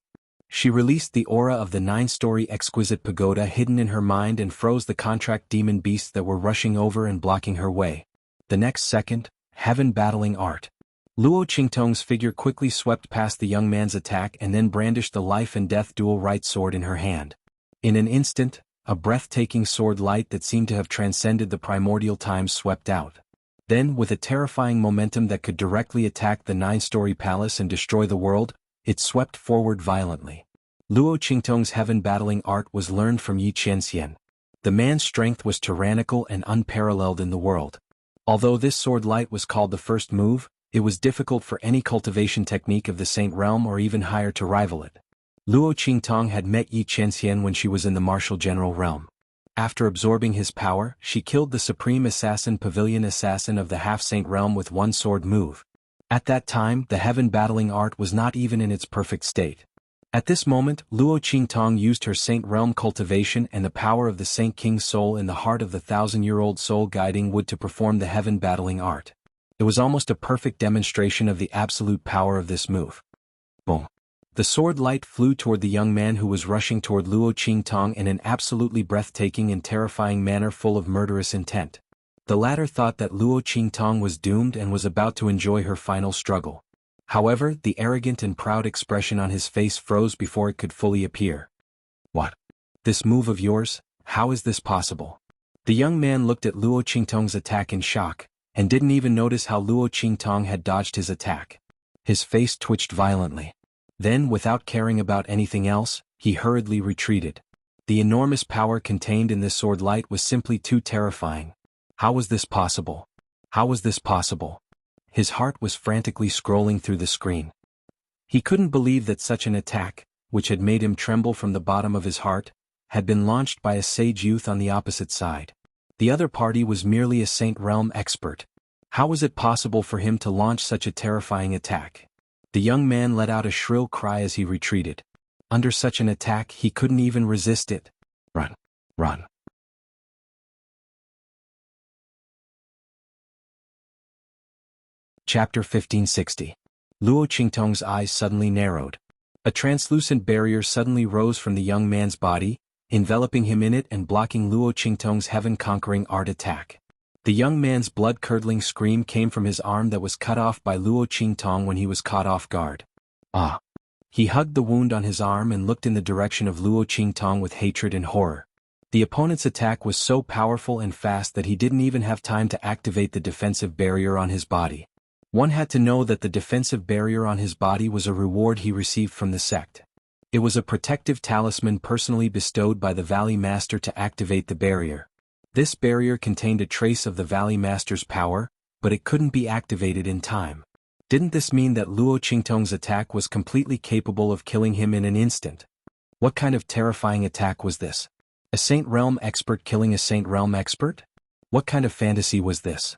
[SPEAKER 1] She released the aura of the 9-story exquisite pagoda hidden in her mind and froze the contract demon beasts that were rushing over and blocking her way. The next second, heaven battling art. Luo Qingtong's figure quickly swept past the young man's attack and then brandished the life and death dual right sword in her hand. In an instant, a breathtaking sword light that seemed to have transcended the primordial times swept out. Then, with a terrifying momentum that could directly attack the 9-story palace and destroy the world, it swept forward violently. Luo Qingtong's heaven battling art was learned from xianxia. The man's strength was tyrannical and unparalleled in the world. Although this sword light was called the first move, it was difficult for any cultivation technique of the Saint realm or even higher to rival it. Luo Qingtong had met xianxia when she was in the martial general realm. After absorbing his power, she killed the supreme assassin pavilion assassin of the half-saint realm with one sword move. At that time, the heaven battling art was not even in its perfect state. At this moment, Luo Qingtong used her Saint Realm cultivation and the power of the Saint King's soul in the heart of the 1,000-year-old soul guiding wood to perform the heaven battling art. It was almost a perfect demonstration of the absolute power of this move. Boom. The sword light flew toward the young man who was rushing toward Luo Qingtong in an absolutely breathtaking and terrifying manner full of murderous intent. The latter thought that Luo Qingtong was doomed and was about to enjoy her final struggle. However, the arrogant and proud expression on his face froze before it could fully appear. What? This move of yours? How is this possible? The young man looked at Luo Qingtong's attack in shock, and didn't even notice how Luo Qingtong had dodged his attack. His face twitched violently. Then, without caring about anything else, he hurriedly retreated. The enormous power contained in this sword light was simply too terrifying. How was this possible? How was this possible? His heart was frantically scrolling through the screen. He couldn't believe that such an attack, which had made him tremble from the bottom of his heart, had been launched by a sage youth on the opposite side. The other party was merely a Saint Realm expert. How was it possible for him to launch such a terrifying attack? The young man let out a shrill cry as he retreated. Under such an attack he couldn't even resist it. Run! Run! Chapter 1560. Luo Qingtong's eyes suddenly narrowed. A translucent barrier suddenly rose from the young man's body, enveloping him in it and blocking Luo Qingtong's heaven-conquering art attack. The young man's blood-curdling scream came from his arm that was cut off by Luo Qingtong when he was caught off guard. Ah! He hugged the wound on his arm and looked in the direction of Luo Qingtong with hatred and horror. The opponent's attack was so powerful and fast that he didn't even have time to activate the defensive barrier on his body. One had to know that the defensive barrier on his body was a reward he received from the sect. It was a protective talisman personally bestowed by the Valley Master to activate the barrier. This barrier contained a trace of the Valley Master's power, but it couldn't be activated in time. Didn't this mean that Luo Qingtong's attack was completely capable of killing him in an instant? What kind of terrifying attack was this? A Saint Realm expert killing a Saint Realm expert? What kind of fantasy was this?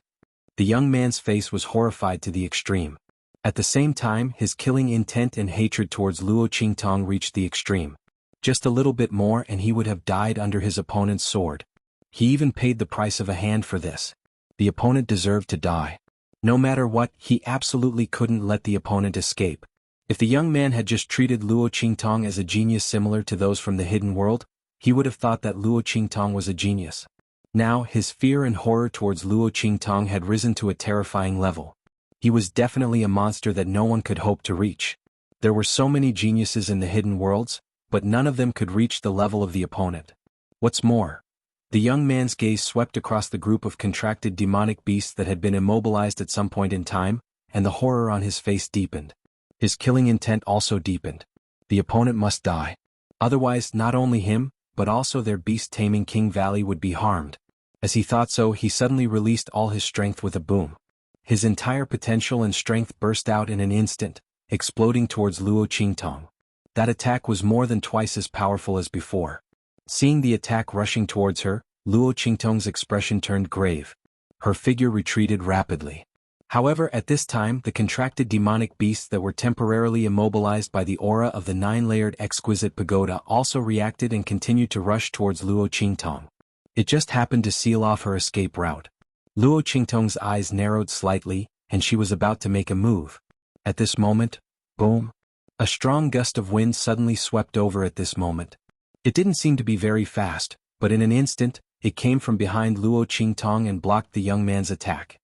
[SPEAKER 1] The young man's face was horrified to the extreme. At the same time, his killing intent and hatred towards Luo Qingtong reached the extreme. Just a little bit more and he would have died under his opponent's sword. He even paid the price of a hand for this. The opponent deserved to die. No matter what, he absolutely couldn't let the opponent escape. If the young man had just treated Luo Qingtong as a genius similar to those from the hidden world, he would have thought that Luo Qingtong was a genius. Now, his fear and horror towards Luo Qingtong had risen to a terrifying level. He was definitely a monster that no one could hope to reach. There were so many geniuses in the hidden worlds, but none of them could reach the level of the opponent. What's more, the young man's gaze swept across the group of contracted demonic beasts that had been immobilized at some point in time, and the horror on his face deepened. His killing intent also deepened. The opponent must die. Otherwise, not only him, but also their beast-taming King Valley would be harmed. As he thought so, he suddenly released all his strength with a boom. His entire potential and strength burst out in an instant, exploding towards Luo Qingtong. That attack was more than twice as powerful as before. Seeing the attack rushing towards her, Luo Qingtong's expression turned grave. Her figure retreated rapidly. However, at this time, the contracted demonic beasts that were temporarily immobilized by the aura of the 9-layered exquisite pagoda also reacted and continued to rush towards Luo Qingtong. It just happened to seal off her escape route. Luo Qingtong's eyes narrowed slightly, and she was about to make a move. At this moment, boom! A strong gust of wind suddenly swept over at this moment. It didn't seem to be very fast, but in an instant, it came from behind Luo Qingtong and blocked the young man's attack.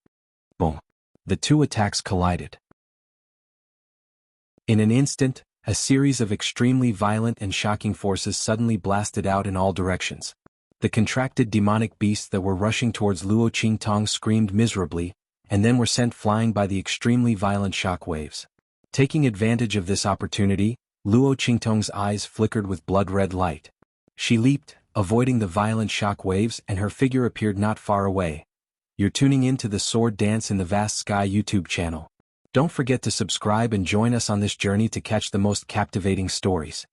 [SPEAKER 1] Boom! The two attacks collided. In an instant, a series of extremely violent and shocking forces suddenly blasted out in all directions. The contracted demonic beasts that were rushing towards Luo Qingtong screamed miserably, and then were sent flying by the extremely violent shock waves. Taking advantage of this opportunity, Luo Qingtong's eyes flickered with blood-red light. She leaped, avoiding the violent shock waves, and her figure appeared not far away. You're tuning in to the Sword Dance in the Vast Sky YouTube channel. Don't forget to subscribe and join us on this journey to catch the most captivating stories.